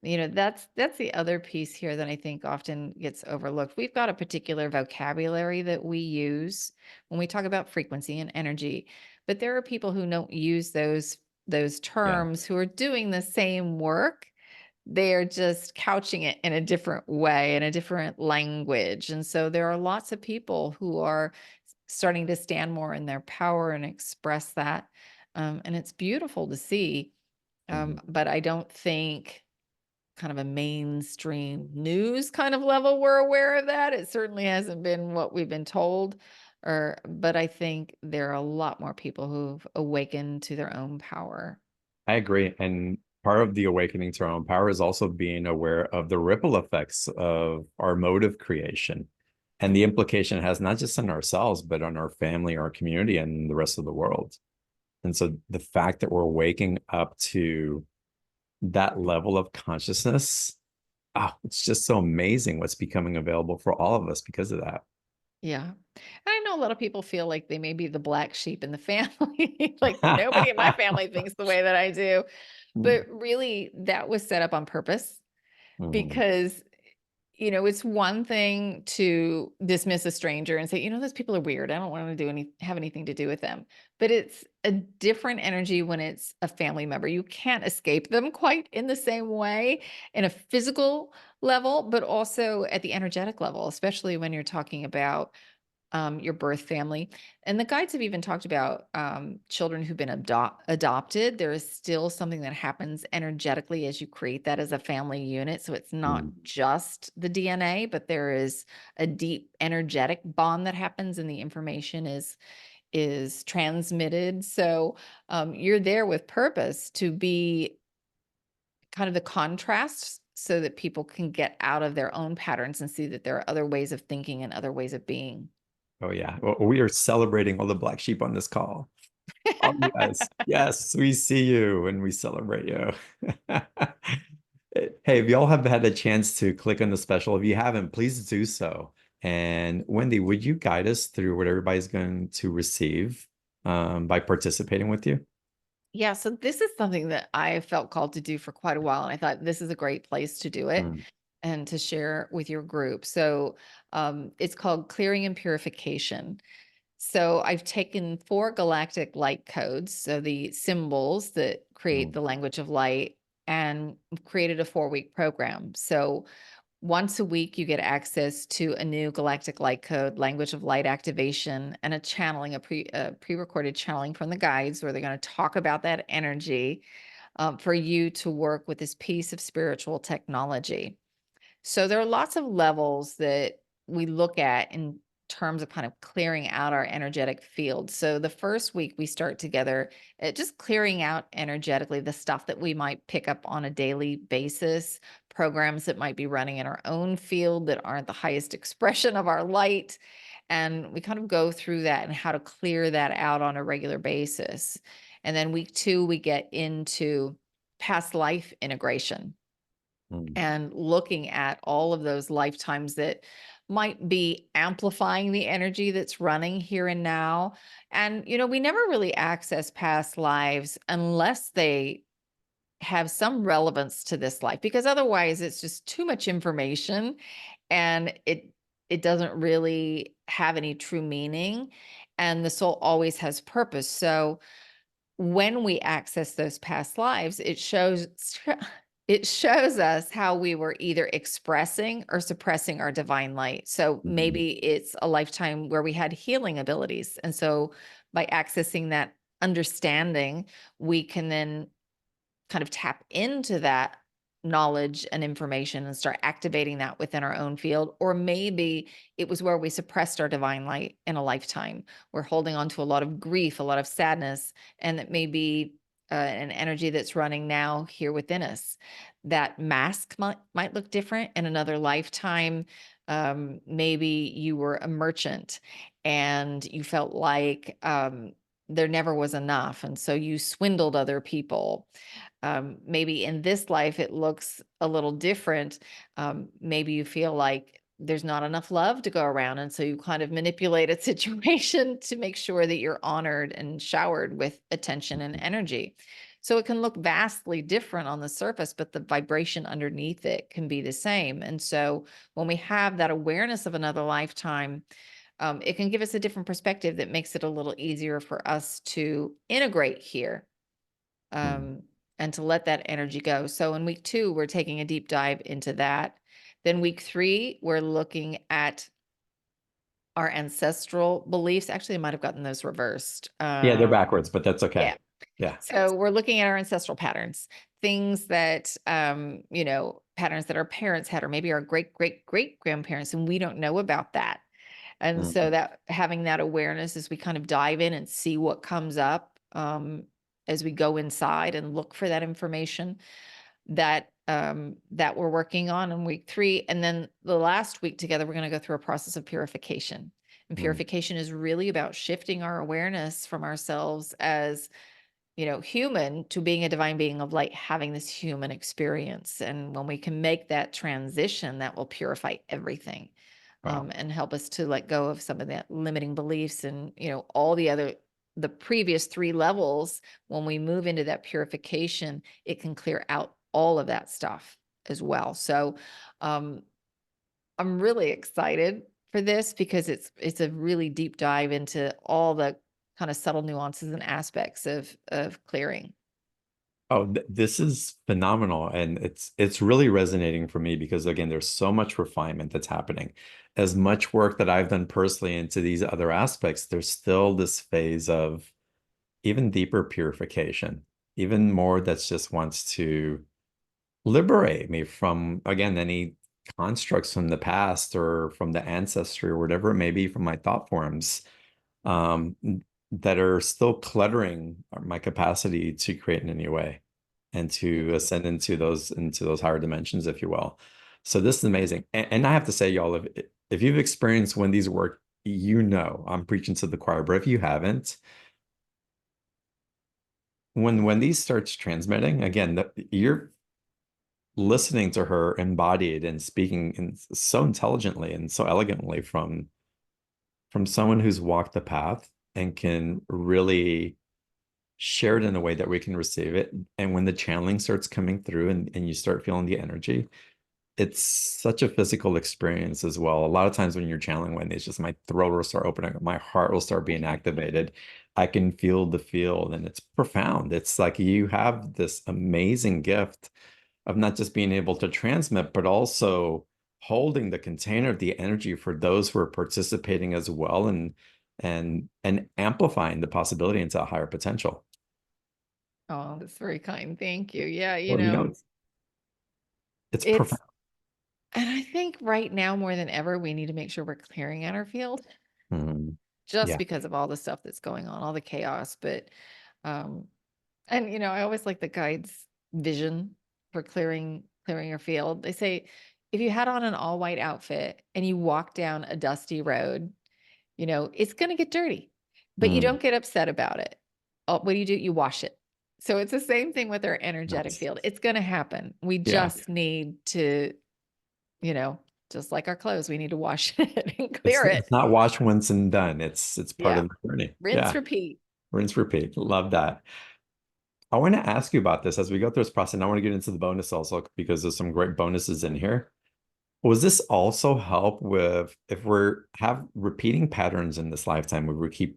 That's the other piece here that I think often gets overlooked. We've got a particular vocabulary that we use when we talk about frequency and energy, but there are people who don't use those Yeah. terms who are doing the same work. They're just couching it in a different way, in a different language. And so there are lots of people who are starting to stand more in their power and express that. And it's beautiful to see. Mhm. But I don't think kind of a mainstream news kind of level we're aware of that. It certainly hasn't been what we've been told. But I think there are a lot more people who've awakened to their own power. I agree. And part of the awakening to our own power is also being aware of the ripple effects of our mode of creation and the implication it has not just on ourselves, but on our family, our community, and the rest of the world. And so the fact that we're waking up to that level of consciousness, it's just so amazing what's becoming available for all of us because of that. Yeah. And I know a lot of people feel like they may be the black sheep in the family. Like nobody in my family thinks the way that I do. But really, that was set up on purpose Mhm. because it's one thing to dismiss a stranger and say, those people are weird. I don't want to have anything to do with them. But it's a different energy when it's a family member. You can't escape them quite in the same way in a physical level, but also at the energetic level, especially when you're talking about your birth family. And the guides have even talked about children who've been adopted. There is still something that happens energetically as you create that as a family unit. So it's not Mm. just the DNA, but there is a deep energetic bond that happens, and the information is transmitted. So you're there with purpose to be kind of the contrast so that people can get out of their own patterns and see that there are other ways of thinking and other ways of being. Oh yeah. Well, we are celebrating all the black sheep on this call. Oh yes. Yes, we see you and we celebrate you. Hey, if y'all have had a chance to click on the special, if you haven't, please do so. And Wendy, would you guide us through what everybody's going to receive by participating with you? Yeah, so this is something that I felt called to do for quite a while, and I thought this is a great place to do it Mm. and to share with your group. So it's called Clearing and Purification. So I've taken 4 galactic light codes, so the symbols that create Mm. the language of light, and created a 4-week program. So once a week, you get access to a new galactic light code, language of light activation, and a channeling, a pre-recorded channeling from the guides, where they're going to talk about that energy for you to work with this piece of spiritual technology. So there are lots of levels that we look at in terms of kind of clearing out our energetic field. So the first week we start together at just clearing out energetically the stuff that we might pick up on a daily basis, programs that might be running in our own field that aren't the highest expression of our light. And we kind of go through that and how to clear that out on a regular basis. And then week 2, we get into past life integration Mm. and looking at all of those lifetimes that might be amplifying the energy that's running here and now. And, we never really access past lives unless they have some relevance to this life, because otherwise it's just too much information and it doesn't really have any true meaning, and the soul always has purpose. So when we access those past lives, it shows us how we were either expressing or suppressing our divine light. So Mhm. maybe it's a lifetime where we had healing abilities. And so by accessing that understanding, we can then kind of tap into that knowledge and information and start activating that within our own field. Or maybe it was where we suppressed our divine light in a lifetime. We're holding on to a lot of grief, a lot of sadness, and that may be an energy that's running now here within us. That mask might look different in another lifetime. Maybe you were a merchant and you felt like there never was enough. And so you swindled other people. Maybe in this life it looks a little different. Maybe you feel like there's not enough love to go around, and so you kind of manipulate a situation to make sure that you're honored and showered with attention and energy. So it can look vastly different on the surface, but the vibration underneath it can be the same. And so when we have that awareness of another lifetime, it can give us a different perspective that makes it a little easier for us to integrate here, Mm. um, and to let that energy go. So in week 2, we're taking a deep dive into that. Then week 3, we're looking at our ancestral beliefs. Actually, I might have gotten those reversed. Yeah, they're backwards, but that's okay. Yeah. Yeah. So we're looking at our ancestral patterns, things that, patterns that our parents had, or maybe our great, great, great grandparents, and we don't know about that. And so Mm. that having that awareness as we kind of dive in and see what comes up, as we go inside and look for that information that we're working on in week 3. And then the last week together, we're going to go through a process of purification. And Mm. purification is really about shifting our awareness from ourselves as, human, to being a divine being of light, having this human experience. And when we can make that transition, that will purify everything, Wow. and help us to let go of some of that limiting beliefs and, all the previous 3 levels. When we move into that purification, it can clear out all of that stuff as well. So, um, I'm really excited for this because it's a really deep dive into all the kind of subtle nuances and aspects of clearing. Oh, this is phenomenal, and it's really resonating for me because again, there's so much refinement that's happening. As much work that I've done personally into these other aspects, there's still this phase of even deeper purification, even more that's just wants to liberate me from, again, any constructs from the past or from the ancestry or whatever it may be from my thought forms um, that are still cluttering my capacity to create in a new way and to ascend into those higher dimensions, if you will. So this is amazing. And I have to say, y'all, if you've experienced Wendy's work, you know I'm preaching to the choir, but if you haven't, when Wendy starts transmitting, again, you're listening to her embodied and speaking so intelligently and so elegantly from someone who's walked the path and can really share it in a way that we can receive it. And when the channeling starts coming through and you start feeling the energy, it's such a physical experience as well. A lot of times when you're channeling, when it's just my throat will start opening up, my heart will start being activated. I can feel the field and it's profound. It's like you have this amazing gift of not just being able to transmit, but also holding the container of the energy for those who are participating as well and amplifying the possibility into a higher potential. Oh, that's very kind. Thank you. Yeah, Well, it's it's, profound. and I think right now more than ever, we need to make sure we're clearing out our field Mhm. just Yeah. because of all the stuff that's going on, all the chaos. But, um, and I always like the guides' vision for clearing your field. They say if you had on an all white outfit and you walk down a dusty road, it's going to get dirty, but you Mm. don't get upset about it. What do? You wash it. So it's the same thing with our energetic Nice. field. It's going to happen. We Yeah. just need to, you know, just like our clothes, we need to wash it and It's clear it's it. not wash once and done. It's part Yeah. of the journey. Rinse, Yeah. repeat. Rinse, repeat. Love that. I want to ask you about this as we go through this process. And I want to get into the bonus also because there's some great bonuses in here. Was this also help with if we're have repeating patterns in this lifetime, where we keep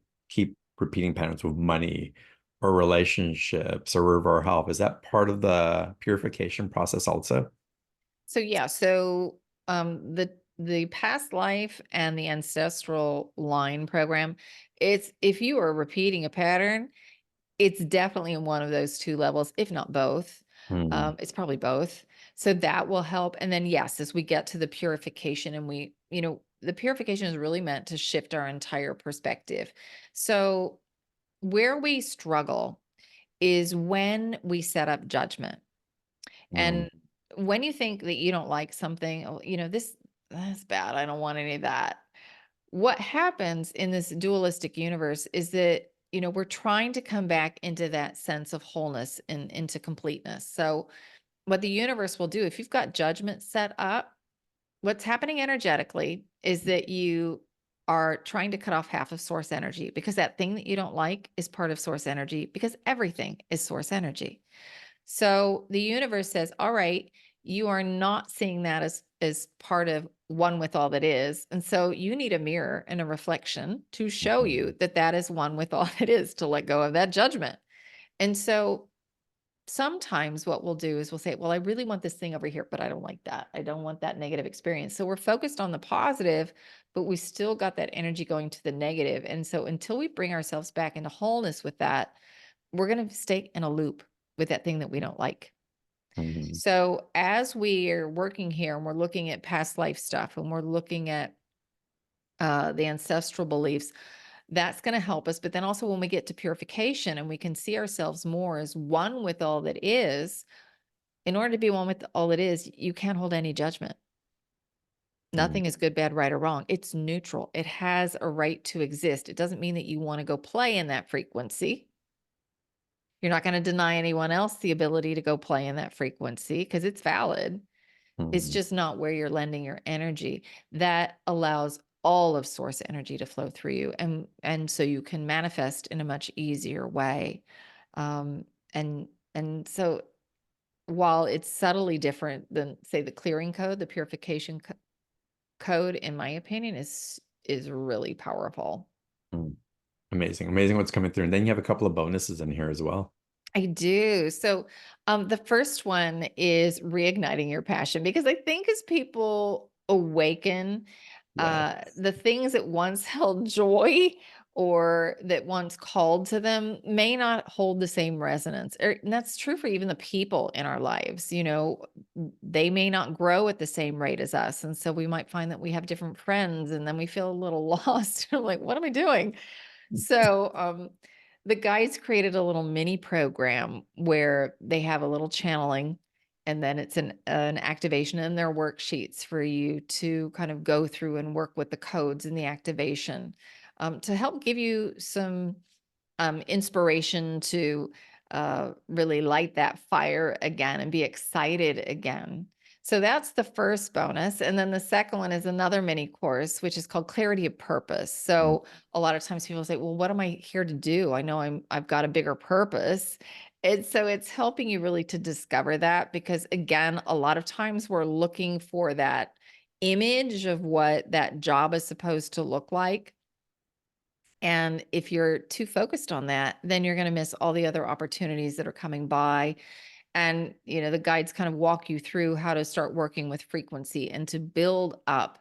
repeating patterns with money or relationships or with our health? Is that part of the purification process also? So yeah, so the past life and the ancestral line program, it's if you are repeating a pattern, it's definitely in one of those two levels, if not both. Hmm. It's probably both. So that will help. And then yes, as we get to the purification and the purification is really meant to shift our entire perspective. So where we struggle is when we set up judgment. Hmm. And when you think that you don't like something, oh, that's bad. I don't want any of that. What happens in this dualistic universe is that, we're trying to come back into that sense of wholeness and into completeness. So, what the universe will do, if you've got judgment set up, what's happening energetically is that you are trying to cut off half of source energy because that thing that you don't like is part of source energy because everything is source energy. So the universe says, all right, you are not seeing that as part of one with all that is. And so you need a mirror and a reflection to show you Hmm. that that is one with all that is, to let go of that judgment. And so sometimes what we'll do is we'll say, well, I really want this thing over here, but I don't like that. I don't want that negative experience. So we're focused on the positive, but we still got that energy going to the negative. And so until we bring ourselves back into wholeness with that, we're going to stay in a loop with that thing that we don't like. Hmm. So as we are working here and we're looking at past life stuff and we're looking at the ancestral beliefs, that's going to help us. But then also when we get to purification and we can see ourselves more as one with all that is, in order to be one with all that is, you can't hold any judgment. Hmm. Nothing is good, bad, right, or wrong. It's neutral. It has a right to exist. It doesn't mean that you want to go play in that frequency. You're not going to deny anyone else the ability to go play in that frequency because it's valid. It's Hmm. just not where you're lending your energy. That allows all of source energy to flow through you, and so you can manifest in a much easier way. Um, and so while it's subtly different than say the clearing code, the purification code, in my opinion, is really powerful. Hmm. Amazing. Amazing what's coming through. And then you have a couple of bonuses in here as well. I do. So, the first one is reigniting your passion because I think as people awaken, Yes. the things that once held joy or that once called to them may not hold the same resonance. And that's true for even the people in our lives. They may not grow at the same rate as us. And so we might find that we have different friends and then we feel a little lost. Like, what am I doing? So, the guides created a little mini program where they have a little channeling and then it's an activation in their worksheets for you to kind of go through and work with the codes in the activation to help give you some inspiration to really light that fire again and be excited again. So that's the first bonus. And then the second one is another mini course, which is called Clarity of Purpose. Mm, So a lot of times people say, well, what am I here to do? I know I've got a bigger purpose. And so it's helping you really to discover that because again, a lot of times we're looking for that image of what that job is supposed to look like. And if you're too focused on that, then you're going to miss all the other opportunities that are coming by. And, the guides kind of walk you through how to start working with frequency and to build up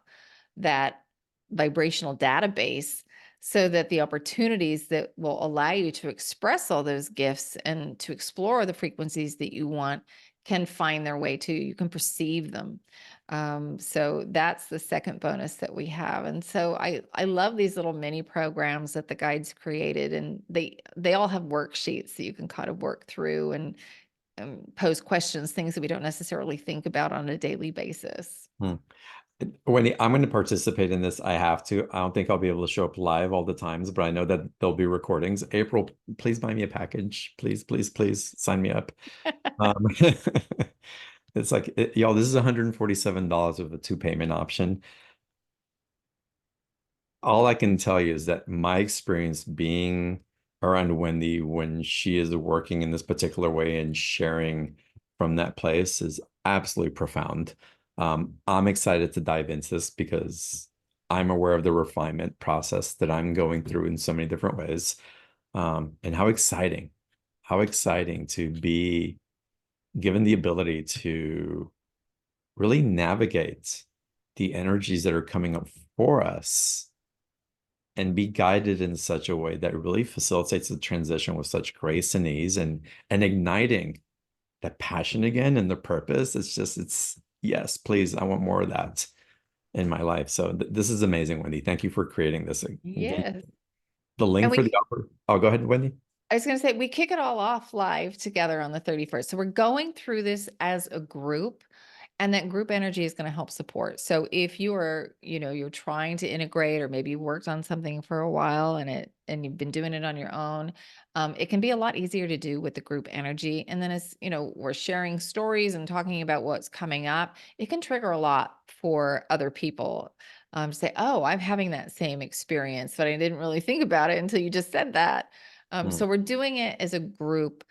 that vibrational database so that the opportunities that will allow you to express all those gifts and to explore the frequencies that you want can find their way to you. You can perceive them. So that's the second bonus that we have. And so I love these little mini programs that the guides created, and they all have worksheets that you can kind of work through and pose questions, things that we don't necessarily think about on a daily basis. mm. Wendy, I'm going to participate in this. I have to. I don't think I'll be able to show up live all the times, but I know that there'll be recordings. April, please buy me a package. Please, please, please sign me up. Um, it's like, y'all, this is $147 with a two payment option. All I can tell you is that my experience being around Wendy when she is working in this particular way and sharing from that place is absolutely profound. I'm excited to dive into this because I'm aware of the refinement process that I'm going through in so many different ways. And how exciting to be given the ability to really navigate the energies that are coming up for us and be guided in such a way that really facilitates the transition with such grace and ease and igniting that passion again and the purpose. It's yes, please, I want more of that in my life. So this is amazing, Wendy. Thank you for creating this. Again, Yes. the And link for the we offer. Oh, go ahead, Wendy. I was going to say, we kick it all off live together on the 31st. So we're going through this as a group, and that group energy is going to help support. So if you are, you're trying to integrate, or maybe you worked on something for a while and you've been doing it on your own, it can be a lot easier to do with the group energy. And then as, we're sharing stories and talking about what's coming up, it can trigger a lot for other people. To say, oh, I'm having that same experience, but I didn't really think about it until you just said that. Mm, So we're doing it as a group.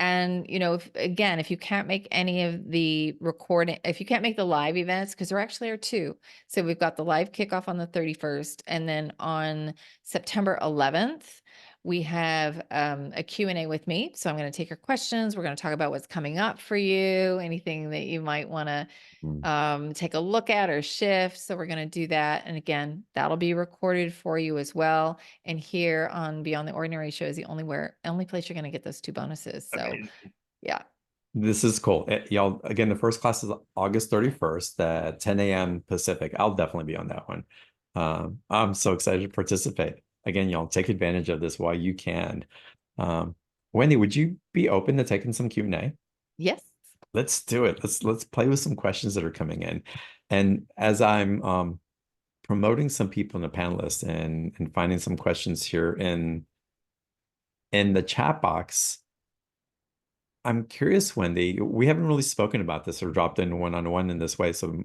And, if you can't make any of the recording, if you can't make the live events, because there actually are two. So we've got the live kickoff on the 31st. And then on September 11th, we have a Q&A with me. So I'm going to take your questions. We're going to talk about what's coming up for you, anything that you might want to mm. take a look at or shift. So we're going to do that. And again, that'll be recorded for you as well. And here on Beyond the Ordinary Show is the only place you're going to get those two bonuses. So Amazing. yeah. This is cool. Y'all, again, the first class is August 31st at 10 a.m. Pacific. I'll definitely be on that one. I'm so excited to participate. Again, y'all take advantage of this while you can. Um, Wendy, would you be open to taking some Q&A? Yes. Let's do it. Let's play with some questions that are coming in. And as I'm promoting some people in the panelists and finding some questions here in the chat box, I'm curious, Wendy. We haven't really spoken about this or dropped in one-on-one in this way, so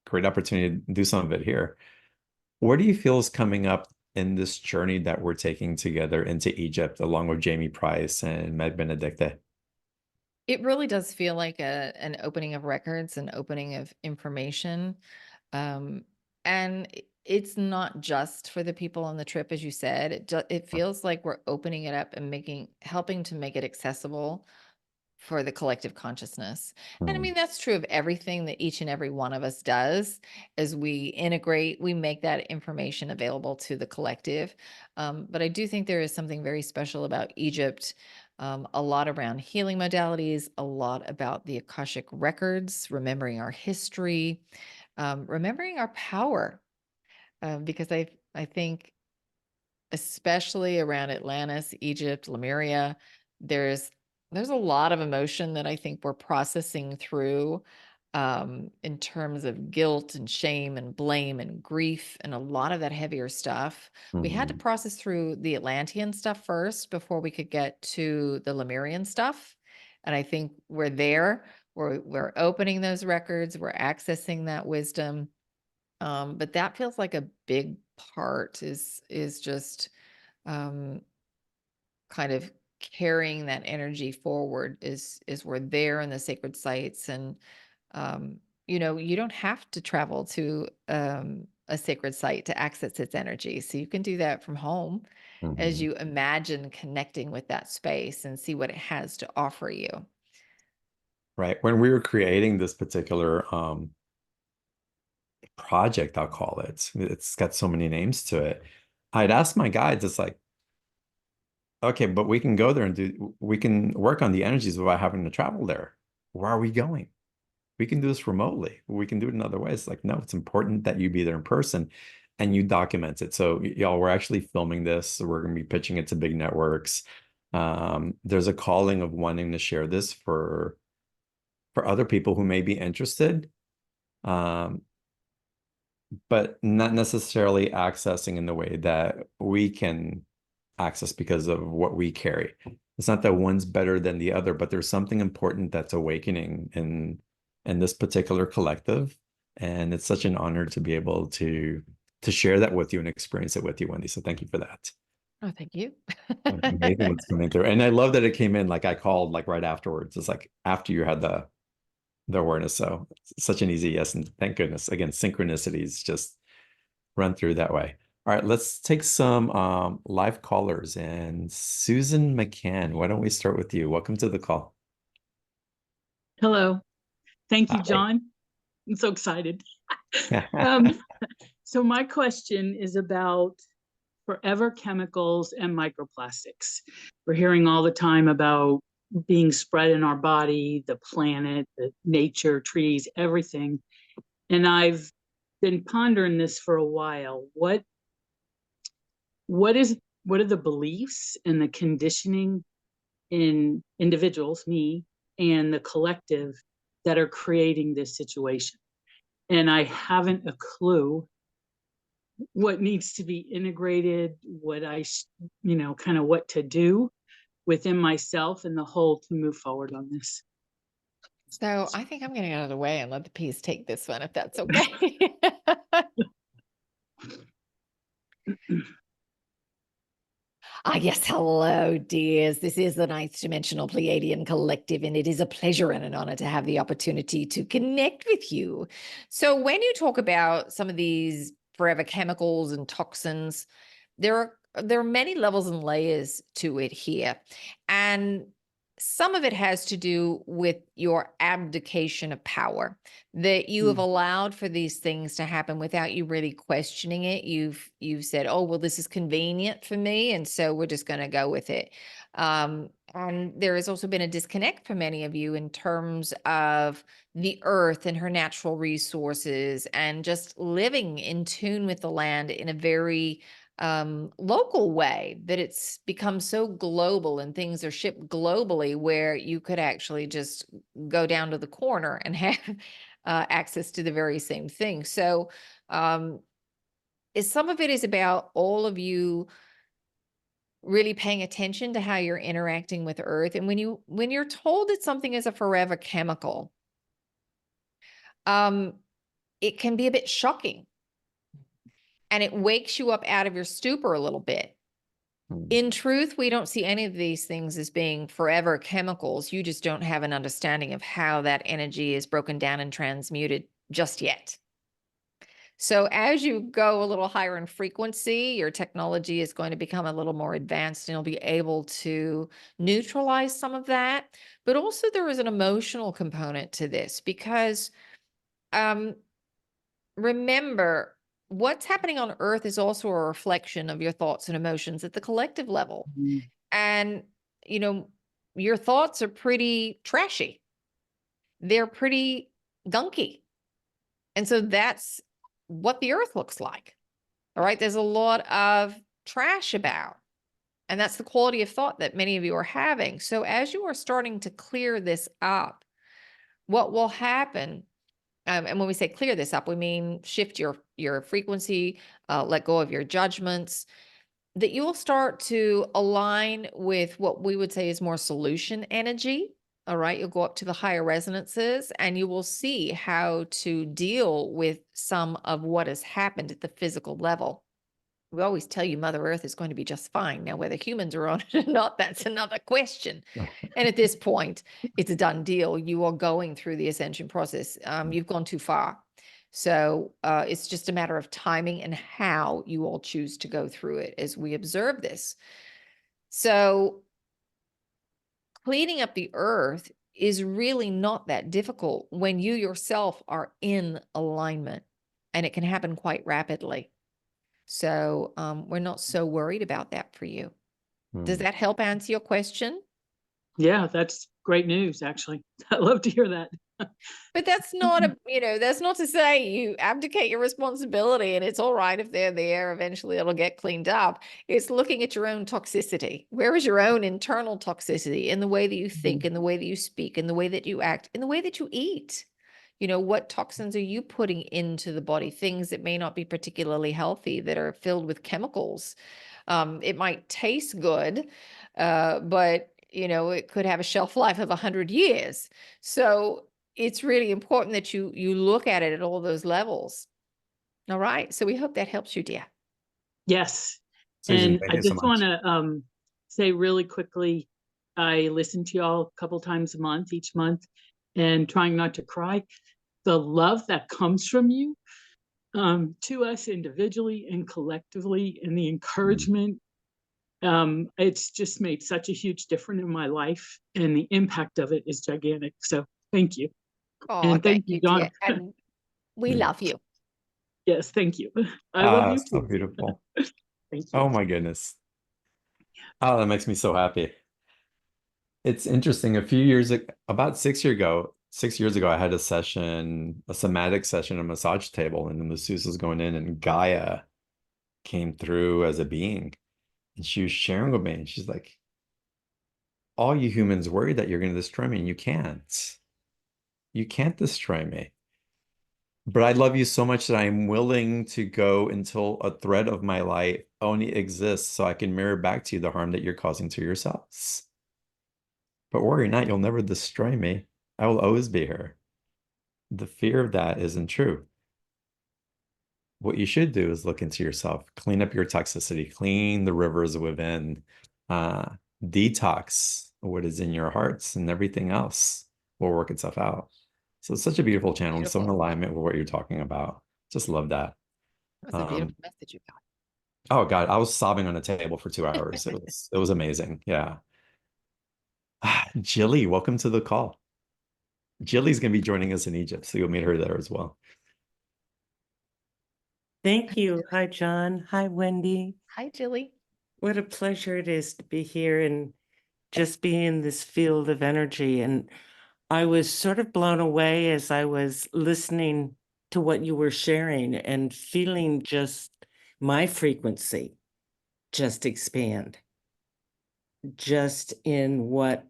great opportunity to do some of it here. What do you feel is coming up in this journey that we're taking together into Egypt, along with Jamie Price and Meg Benedicte? It really does feel like an opening of records, an opening of information. Um, and it's not just for the people on the trip, as you said. It feels like we're opening it up and helping to make it accessible for the collective consciousness. And I Mm, mean, that's true of everything that each and every one of us does. As we integrate, we make that information available to the collective. But I do think there is something very special about Egypt, a lot around healing modalities, a lot about the Akashic records, remembering our history, remembering our power. Because I think especially around Atlantis, Egypt, Lemuria, there's there's a lot of emotion that I think we're processing through, in terms of guilt and shame and blame and grief and a lot of that heavier stuff. We had to mhm. process through the Atlantean stuff first before we could get to the Lemurian stuff. And I think we're there. We're opening those records. We're accessing that wisdom. But that feels like a big part is just um, kind of carrying that energy forward is we're there in the sacred sites. And you don't have to travel to a sacred site to access its energy, so you can do that from home as Mhm. you imagine connecting with that space and see what it has to offer you. Right. When we were creating this particular project, I'll call it, it's got so many names to it. I'd ask my guides, it's like, okay, but we can go there and we can work on the energies without having to travel there. Where are we going? We can do this remotely. We can do it in other ways. Like, no, it's important that you be there in person and you document it. So, y'all, we're actually filming this. So we're going to be pitching it to big networks. There's a calling of wanting to share this for other people who may be interested, um, but not necessarily accessing in the way that we can access because of what we carry. It's not that one's better than the other, but there's something important that's awakening in this particular collective. And it's such an honor to be able to share that with you and experience it with you, Wendy. So thank you for that. Oh, thank you. Amazing what's coming through. And I love that it came in like I called like right afterwards. It's like after you had the awareness. So such an easy yes. And thank goodness. Again, synchronicities just run through that way. All right, let's take some live callers. And Susan McCann, why don't we start with you? Welcome to the call. Hello. Thank you, Hi. John. I'm so excited. Um, so my question is about forever chemicals and microplastics. We're hearing all the time about being spread in our body, the planet, the nature, trees, everything. And I've been pondering this for a while. What are the beliefs and the conditioning in individuals, me, and the collective that are creating this situation? And I haven't a clue what needs to be integrated, kind of what to do within myself and the whole to move forward on this. So I think I'm getting out of the way and let the peace take this one, if that's okay. Yes, hello, dears. This is the ninth dimensional Pleiadian collective, and it is a pleasure and an honor to have the opportunity to connect with you. So, when you talk about some of these forever chemicals and toxins, there are many levels and layers to it here, and some of it has to do with your abdication of power, that you have Mm. allowed for these things to happen without you really questioning it. You've said, oh, well, this is convenient for me, and so we're just going to go with it. And there has also been a disconnect for many of you in terms of the earth and her natural resources and just living in tune with the land in a very local way, that it's become so global and things are shipped globally, where you could actually just go down to the corner and have access to the very same thing. So um, some of it is about all of you really paying attention to how you're interacting with earth. And when you're told that something is a forever chemical, um, it can be a bit shocking, and it wakes you up out of your stupor a little bit. Hmm. In truth, we don't see any of these things as being forever chemicals. You just don't have an understanding of how that energy is broken down and transmuted just yet. So as you go a little higher in frequency, your technology is going to become a little more advanced and you'll be able to neutralize some of that. But also there is an emotional component to this because remember, what's happening on Earth is also a reflection of your thoughts and emotions at the collective level. Mhm. And, you know, your thoughts are pretty trashy. They're pretty gunky. And so that's what the Earth looks like. All right. There's a lot of trash about, and that's the quality of thought that many of you are having. So as you are starting to clear this up, what will happen, and when we say clear this up, we mean shift your frequency, let go of your judgments, that you will start to align with what we would say is more solution energy. All right. You'll go up to the higher resonances and you will see how to deal with some of what has happened at the physical level. We always tell you Mother Earth is going to be just fine. Now, whether humans are on it or not, that's another question. And at this point, it's a done deal. You are going through the ascension process. You've gone too far. So it's just a matter of timing and how you all choose to go through it as we observe this. So cleaning up the earth is really not that difficult when you yourself are in alignment, and it can happen quite rapidly. So we're not so worried about that for you. Does Hmm. that help answer your question? Yeah, that's great news, actually. I love to hear that. But that's not that's not to say you abdicate your responsibility and it's all right if they're there. Eventually it'll get cleaned up. It's looking at your own toxicity. Where is your own internal toxicity in the way that you think, in the way that you speak, in the way that you act, in the way that you eat? What toxins are you putting into the body? Things that may not be particularly healthy, that are filled with chemicals. It might taste good, but it could have a shelf life of 100 years. So it's really important that you look at it at all those levels. All right. So we hope that helps you, dear. Yes. Susan, And thank I you so just want much. to say really quickly, I listen to y'all a couple times a month, each month, and trying not to cry. The love that comes from you to us individually and collectively, and the encouragement, it's just made such a huge difference in my life, and the impact of it is gigantic. So thank you. Oh, And thank thank you, you, dear. John. And we Mm. love you. Yes, thank you. I love Ah, you so too. beautiful. Thank you. Oh my goodness. Oh, that makes me so happy. It's interesting. A few years ago, about 6 years ago, I had a session, a somatic session, a massage table, and the masseuse was going in, and Gaia came through as a being. And she was sharing with me, and she's like, all you humans worry that you're going to destroy me, and you can't. You can't destroy me. But I love you so much that I'm willing to go until a thread of my life only exists so I can mirror back to you the harm that you're causing to yourselves. But worry not, you'll never destroy me. I will always be here. The fear of that isn't true. What you should do is look into yourself, clean up your toxicity, clean the rivers within, uh, detox what is in your hearts, and everything else will work itself out. So it's such a beautiful channel and so in Beautiful. alignment with what you're talking about. Just love that. That was a Um, beautiful message you got. oh God, I was sobbing on a table for 2 hours. It was amazing. Yeah. Jilly, welcome to the call. Jilly's gonna be joining us in Egypt, so you'll meet her there as well. Thank you. Hi, John. Hi, Wendy. Hi, Jilly. What a pleasure it is to be here and just be in this field of energy. And I was sort of blown away as I was listening to what you were sharing and feeling just my frequency just expand. Just in what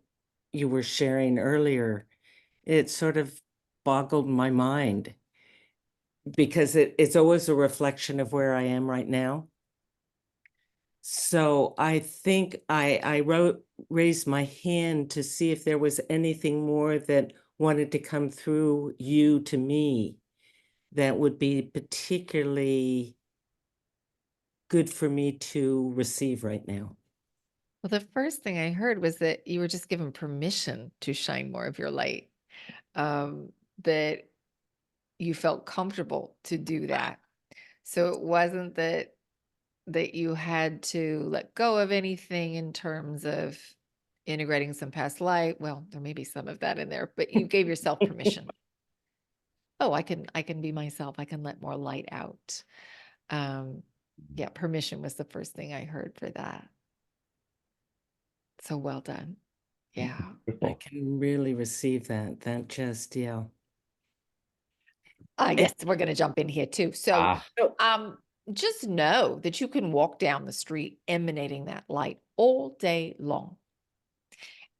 you were sharing earlier, it sort of boggled my mind because it's always a reflection of where I am right now. So I think I raised my hand to see if there was anything more that wanted to come through you to me that would be particularly good for me to receive right now. Well, the first thing I heard was that you were just given permission to shine more of your light, that you felt comfortable to do that. So it wasn't that you had to let go of anything in terms of integrating some past life. Well, there may be some of that in there, but you gave yourself permission. Oh, I can be myself. I can let more light out. Yeah, permission was the first thing I heard for that. So well done. Yeah. I can really receive that. That just, yeah. I guess we're going to jump in here too. So, Ah, just know that you can walk down the street emanating that light all day long,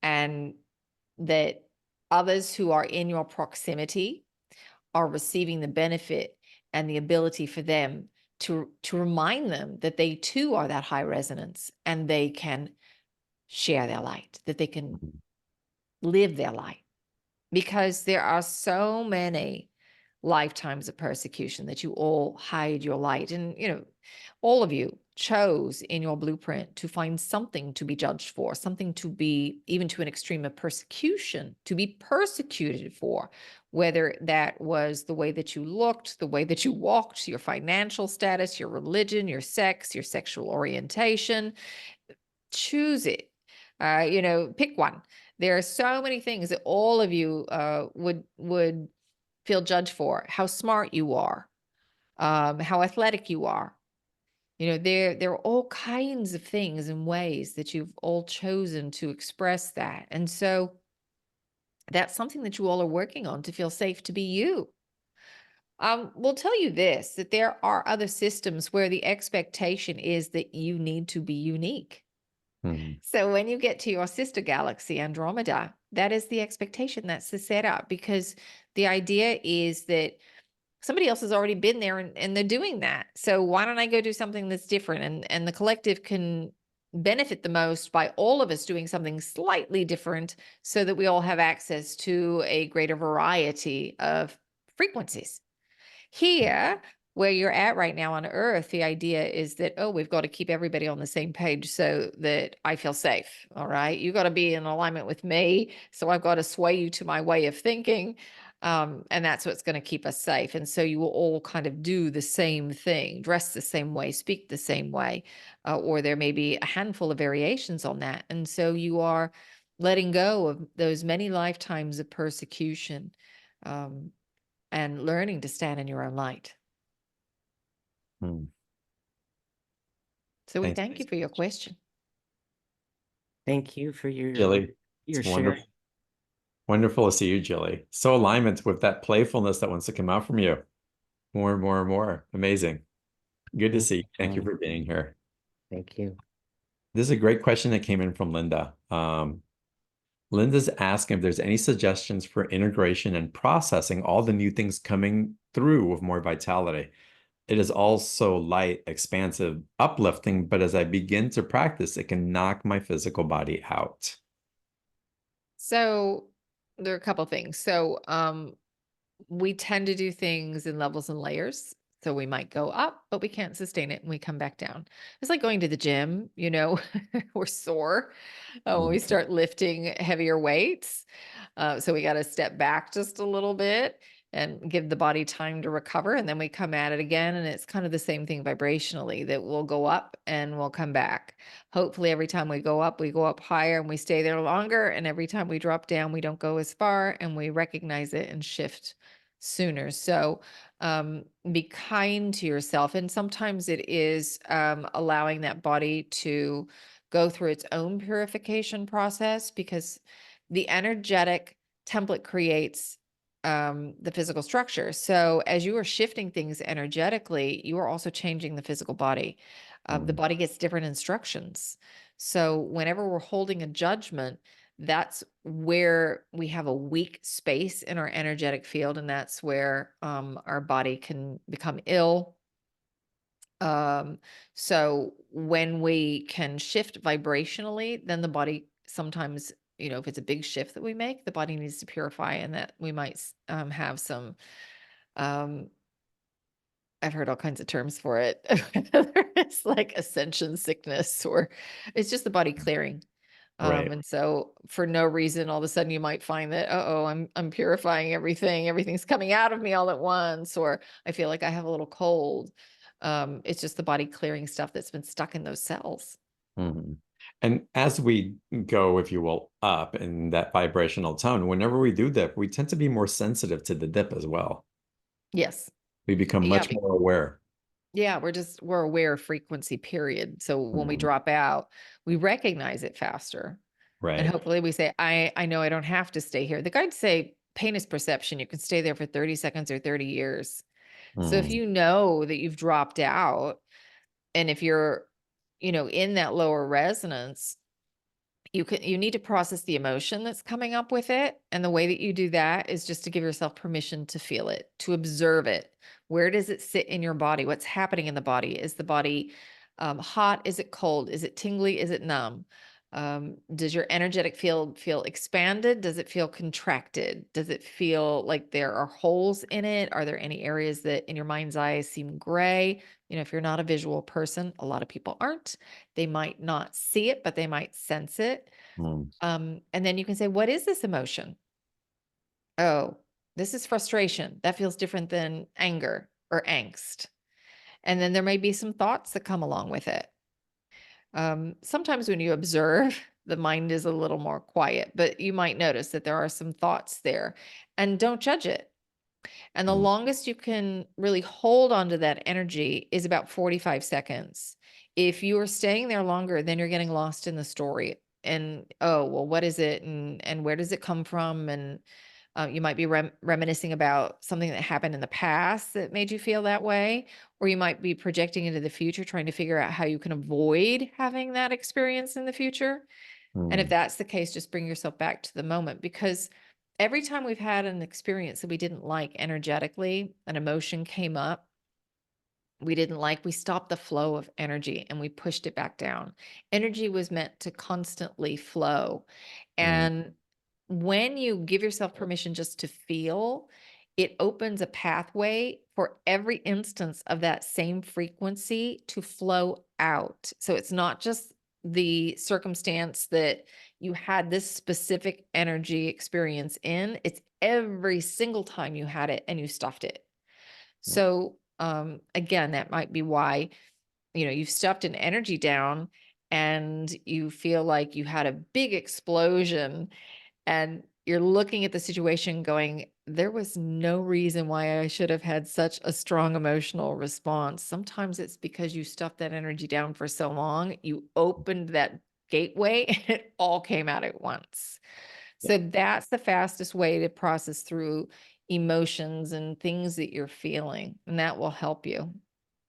and that others who are in your proximity are receiving the benefit and the ability for them to remind them that they too are that high resonance and they can share their light, that they can live their light. Because there are so many lifetimes of persecution that you all hide your light. And, all of you chose in your blueprint to find something to be judged for, something to be, even to an extreme of persecution, to be persecuted for, whether that was the way that you looked, the way that you walked, your financial status, your religion, your sex, your sexual orientation. Choose it. Pick one. There are so many things that all of you would feel judged for. How smart you are, how athletic you are. There are all kinds of things and ways that you've all chosen to express that. And so that's something that you all are working on to feel safe to be you. We'll tell you this, that there are other systems where the expectation is that you need to be unique. So when you get to your sister galaxy, Andromeda, that is the expectation. That's the setup, because the idea is that somebody else has already been there and they're doing that. So why don't I go do something that's different? And the collective can benefit the most by all of us doing something slightly different so that we all have access to a greater variety of frequencies. Here, where you're at right now on Earth, the idea is that, oh, we've got to keep everybody on the same page so that I feel safe. All right. You got to be in alignment with me. So I've got to sway you to my way of thinking. And that's what's going to keep us safe. And so you will all kind of do the same thing, dress the same way, speak the same way, or there may be a handful of variations on that. And so you are letting go of those many lifetimes of persecution. And learning to stand in your own light. So we Thanks. thank you for your question. Thank you for your Jilly, your it's sharing. wonderful. Wonderful to see you, Jilly. So alignment with that playfulness that wants to come out from you. More and more and more. Amazing. Good to see you. Thank you for being here. Thank you. This is a great question that came in from Linda. Linda's asking if there's any suggestions for integration and processing all the new things coming through with more vitality. It is also light, expansive, uplifting, but as I begin to practice, it can knock my physical body out. So there are a couple of things. So we tend to do things in levels and layers. So we might go up, but we can't sustain it and we come back down. It's like going to the gym, we're sore when we start lifting heavier weights. So we got to step back just a little bit and give the body time to recover. And then we come at it again. And it's kind of the same thing vibrationally, that we'll go up and we'll come back. Hopefully every time we go up higher and we stay there longer. And every time we drop down, we don't go as far and we recognize it and shift sooner. So be kind to yourself. And sometimes it is allowing that body to go through its own purification process, because the energetic template creates the physical structure. So as you are shifting things energetically, you are also changing the physical body. The body gets different instructions. So whenever we're holding a judgment, that's where we have a weak space in our energetic field, and that's where our body can become ill. So when we can shift vibrationally, then the body sometimes, if it's a big shift that we make, the body needs to purify, and that we might have some, I've heard all kinds of terms for it. It's like ascension sickness, or it's just the body clearing. Right. And so for no reason, all of a sudden you might find that, I'm purifying everything. Everything's coming out of me all at once, or I feel like I have a little cold. It's just the body clearing stuff that's been stuck in those cells. Mhm. And as we go, if you will, up in that vibrational tone, whenever we do dip, we tend to be more sensitive to the dip as well. Yes. We become Yeah. much more aware. Yeah. We're aware of frequency, period. So when we Mhm. drop out, we recognize it faster. And Right. hopefully we say, I know I don't have to stay here. The guides say pain is perception. You can stay there for 30 seconds or 30 years. So if Mhm. you know that you've dropped out, and if you're, in that lower resonance, you need to process the emotion that's coming up with it. And the way that you do that is just to give yourself permission to feel it, to observe it. Where does it sit in your body? What's happening in the body? Is the body hot? Is it cold? Is it tingly? Is it numb? Does your energetic field feel expanded? Does it feel contracted? Does it feel like there are holes in it? Are there any areas that in your mind's eye seem gray? If you're not a visual person, a lot of people aren't. They might not see it, but they might sense it. Mhm. And then you can say, what is this emotion? Oh, this is frustration. That feels different than anger or angst. And then there may be some thoughts that come along with it. Sometimes when you observe, the mind is a little more quiet, but you might notice that there are some thoughts there, and don't judge it. And the Mhm. longest you can really hold on to that energy is about 45 seconds. If you are staying there longer, then you're getting lost in the story. And oh, well, what is it? And where does it come from? And you might be reminiscing about something that happened in the past that made you feel that way. Or you might be projecting into the future, trying to figure out how you can avoid having that experience in the future. And if Mhm. that's the case, just bring yourself back to the moment, because every time we've had an experience that we didn't like energetically, an emotion came up, we stopped the flow of energy and we pushed it back down. Energy was meant to constantly flow. Mhm. And when you give yourself permission just to feel, it opens a pathway for every instance of that same frequency to flow out. So it's not just the circumstance that you had this specific energy experience in, it's every single time you had it and you stuffed it. So, again, that might be why, you've stuffed an energy down and you feel like you had a big explosion, and you're looking at the situation going, there was no reason why I should have had such a strong emotional response. Sometimes it's because you stuffed that energy down for so long, you opened that gateway and it all came out at once. So that's the fastest way to process through emotions and things that you're feeling, and that will help you.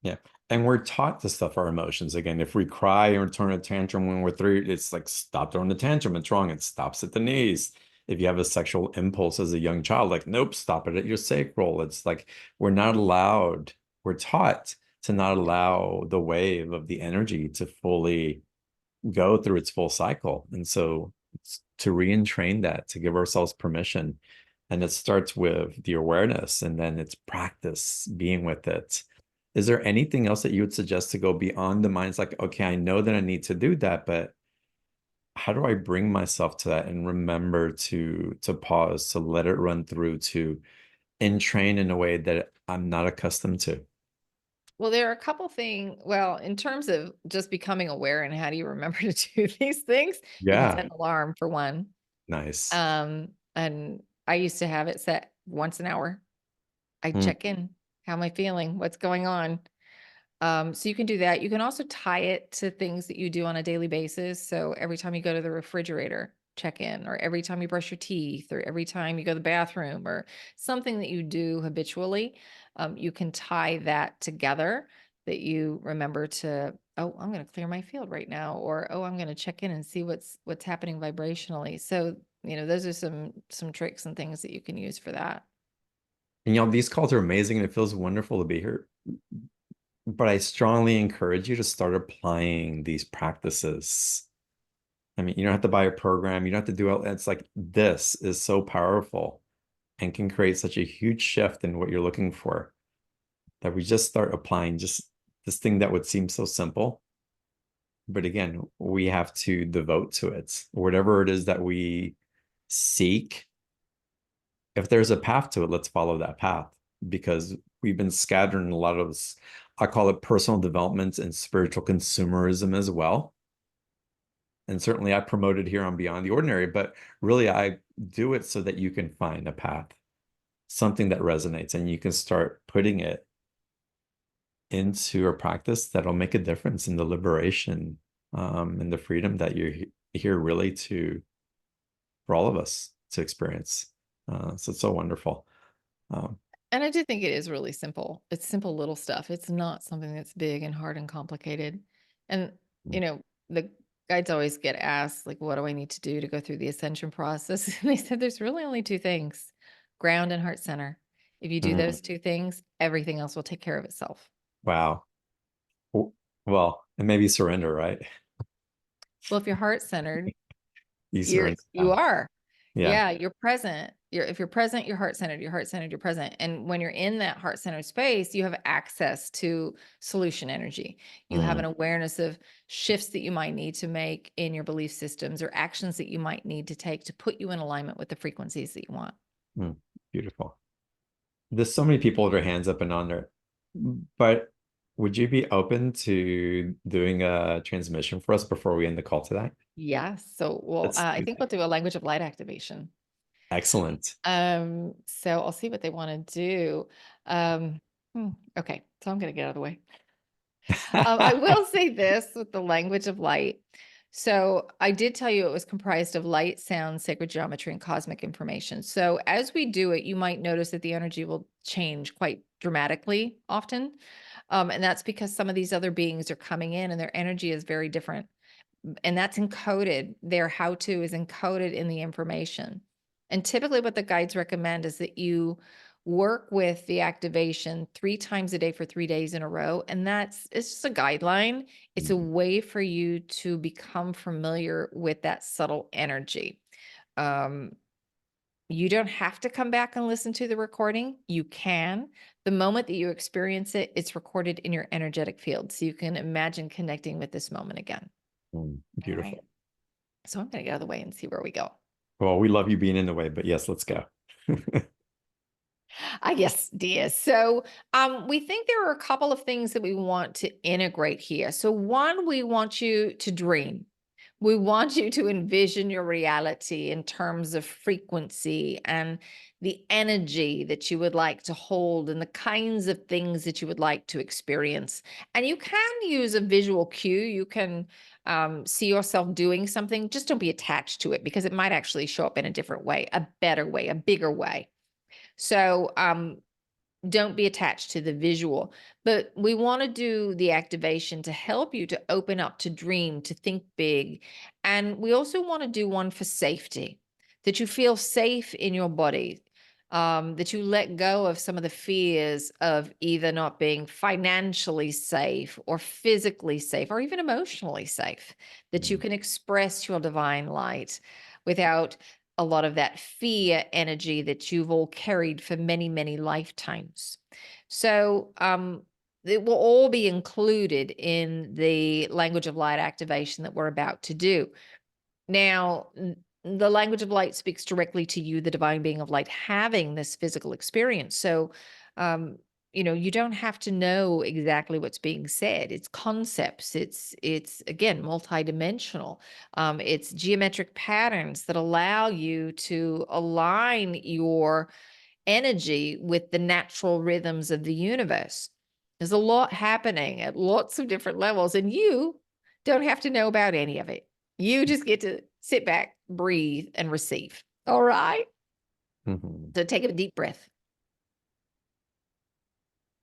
Yeah. And we're taught to stuff our emotions. Again, if we cry or turn a tantrum when we're 3, it's like, stop throwing the tantrum. It's wrong. It stops at the knees. If you have a sexual impulse as a young child, like, nope, stop it at your sacral. It's like, we're not allowed, we're taught to not allow the wave of the energy to fully go through its full cycle. And so it's to re-entrain that, to give ourselves permission. And it starts with the awareness, and then it's practice being with it. Is there anything else that you would suggest to go beyond the mind? It's like, okay, I know that I need to do that, but how do I bring myself to that and remember to pause, to let it run through, to entrain in a way that I'm not accustomed to? Well, there are a couple things. Well, in terms of just becoming aware and how do you remember to do these things, you can set Yeah, an alarm for one. nice. And I used to have it set once an hour. I Mm, check in. How am I feeling? What's going on? So you can do that. You can also tie it to things that you do on a daily basis. So every time you go to the refrigerator, check in, or every time you brush your teeth, or every time you go to the bathroom, or something that you do habitually, you can tie that together, that you remember to, oh, I'm going to clear my field right now, or oh, I'm going to check in and see what's happening vibrationally. So, those are some tricks and things that you can use for that. And these calls are amazing and it feels wonderful to be here. But I strongly encourage you to start applying these practices. I mean, you don't have to buy a program, you don't have to do it. It's like, this is so powerful and can create such a huge shift in what you're looking for, that we just start applying just this thing that would seem so simple. But again, we have to devote to it. Whatever it is that we seek, if there's a path to it, let's follow that path, because we've been scattering a lot of I call it personal development and spiritual consumerism as well. And certainly I promote it here on Beyond the Ordinary, but really I do it so that you can find a path, something that resonates, and you can start putting it into a practice that'll make a difference in the liberation and the freedom that you're here really for all of us to experience. So it's so wonderful. And I do think it is really simple. It's simple little stuff. It's not something that's big and hard and complicated. And, you know, the guides always get asked, like, what do I need to do to go through the ascension process? And they said there's really only two things: ground and heart center. If you do those two things, everything else will take care of itself. Wow. Well, and maybe surrender, right? Well, if you're heart centered, You surrender. you are. Yeah. Yeah, you're present. If you're present, you're heart centered. You're heart centered, you're present. And when you're in that heart centered space, you have access to solution energy. You have an awareness of shifts that you might need to make in your belief systems, or actions that you might need to take to put you in alignment with the frequencies that you want. Beautiful. There's so many people with their hands up and on there, but would you be open to doing a transmission for us before we end the call today? Yes. So, I think we'll do a language of light activation. Excellent. So I'll see what they want to do. Okay, so I'm going to get out of the way. I will say this with the language of light. So I did tell you it was comprised of light, sound, sacred geometry, and cosmic information. So as we do it, you might notice that the energy will change quite dramatically often. And that's because some of these other beings are coming in and their energy is very different. And that's encoded. Their how-to is encoded in the information. And typically what the guides recommend is that you work with the activation 3 times a day for 3 days in a row. And it's just a guideline. It's a way for you to become familiar with that subtle energy. You don't have to come back and listen to the recording. You can. The moment that you experience it, it's recorded in your energetic field. So you can imagine connecting with this moment again. Beautiful. Right. So I'm going to get out of the way and see where we go. Well, we love you being in the way, but yes, let's go. Yes, dear. So we think there are a couple of things that we want to integrate here. So one, we want you to dream. We want you to envision your reality in terms of frequency and the energy that you would like to hold and the kinds of things that you would like to experience. And you can use a visual cue. You can see yourself doing something. Just don't be attached to it, because it might actually show up in a different way, a better way, a bigger way. So don't be attached to the visual, but we want to do the activation to help you to open up, to dream, to think big. And we also want to do one for safety, that you feel safe in your body, that you let go of some of the fears of either not being financially safe or physically safe or even emotionally safe, that you can express your divine light without a lot of that fear energy that you've all carried for many, many lifetimes. So it will all be included in the language of light activation that we're about to do. Now, the language of light speaks directly to you, the divine being of light, having this physical experience. So, you don't have to know exactly what's being said. It's concepts. It's again multidimensional. It's geometric patterns that allow you to align your energy with the natural rhythms of the universe. There's a lot happening at lots of different levels, and you don't have to know about any of it. You just get to sit back, breathe, and receive. All right? So take a deep breath.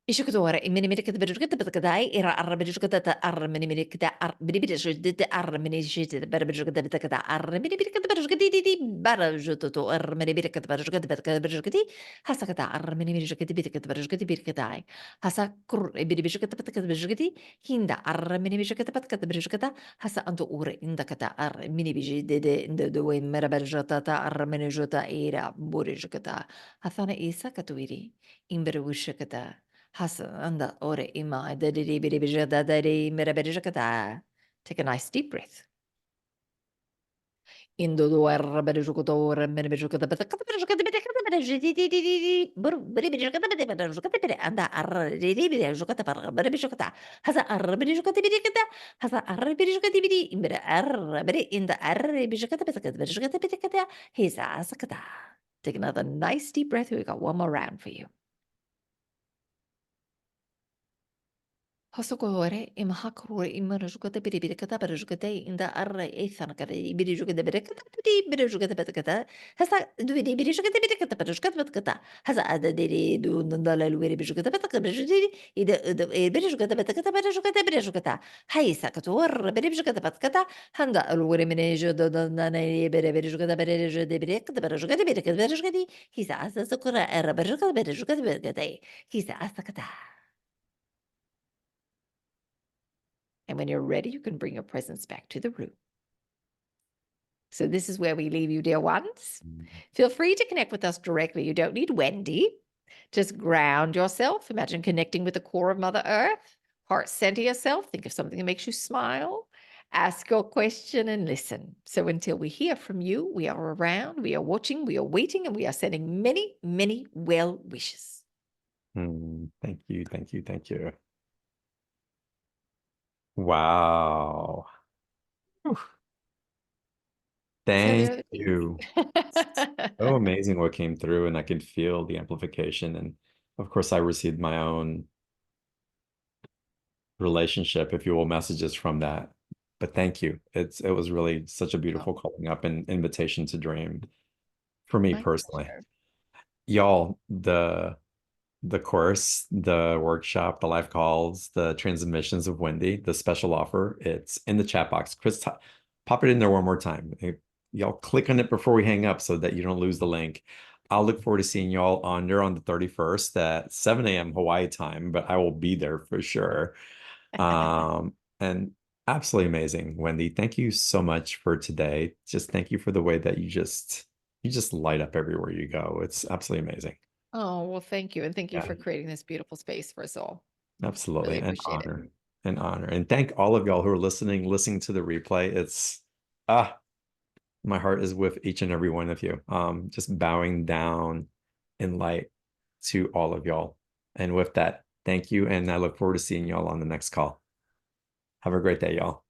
Ishukadora, Minimicate the Bedukadai, Era Arabijukata, Arminimicata, Arbidish, did the Arminishit, the Bedukata, Arminimic the Bedukadi, Barajuto, Arminibic the Bedukadi, Hasakata, Arminimic the Bedukati Birkadai, Hasakur, Bidibishuk the Bedukadi, Hinda, Arminimic the Bedukata, Hasa Anto Ure in the Kata, Arminibiji did the way Merabajata, Arminijota, Era, Burijukata, Hasana Isa Katuiri, Imberushakata. Take a nice deep breath. Take another nice deep breath. We got one more round for you. Hosokore imahakure imarujukata biribirikata barujukate inda arra ethanakare ibirujukata birikata birujukata batakata hasa duvidi birujukata birikata barujukata batakata hasa adadiri du nandala luwiri birujukata batakata birujudi ida birujukata batakata barujukata birujukata haisa kator birujukata batakata handa alwiri minejo dodana birujukata birujudi birikata barujukata birikata birujukati hisa asa sukura erra birujukata birujukata birikata hisa asakata. And when you're ready, you can bring your presence back to the room. So this is where we leave you, dear ones. Feel free to connect with us directly. You don't need Wendy. Just ground yourself. Imagine connecting with the core of Mother Earth. Heart center yourself. Think of something that makes you smile. Ask your question and listen. So until we hear from you, we are around, we are watching, we are waiting, and we are sending many, many well wishes. Thank you, thank you, thank you. Wow. Whew. Thank you. So amazing what came through, and I could feel the amplification. And of course, I received my own relationship, if you will, messages from that. But thank you. It was really such a beautiful calling up and invitation to dream for me personally. Y'all, the course, the workshop, the live calls, the transmissions of Wendy, the special offer, it's in the chat box. Chris, pop it in there one more time. Y'all click on it before we hang up so that you don't lose the link. I'll look forward to seeing y'all on the 31st at 7 a.m. Hawaii time, but I will be there for sure. And absolutely amazing, Wendy. Thank you so much for today. Just thank you for the way that you just light up everywhere you go. It's absolutely amazing. Oh, well, thank you. And thank you for creating this beautiful space for us all. Absolutely. Really appreciate it. An honor. And thank all of y'all who are listening to the replay. It's my heart is with each and every one of you. Just bowing down in light to all of y'all. And with that, thank you. And I look forward to seeing y'all on the next call. Have a great day, y'all.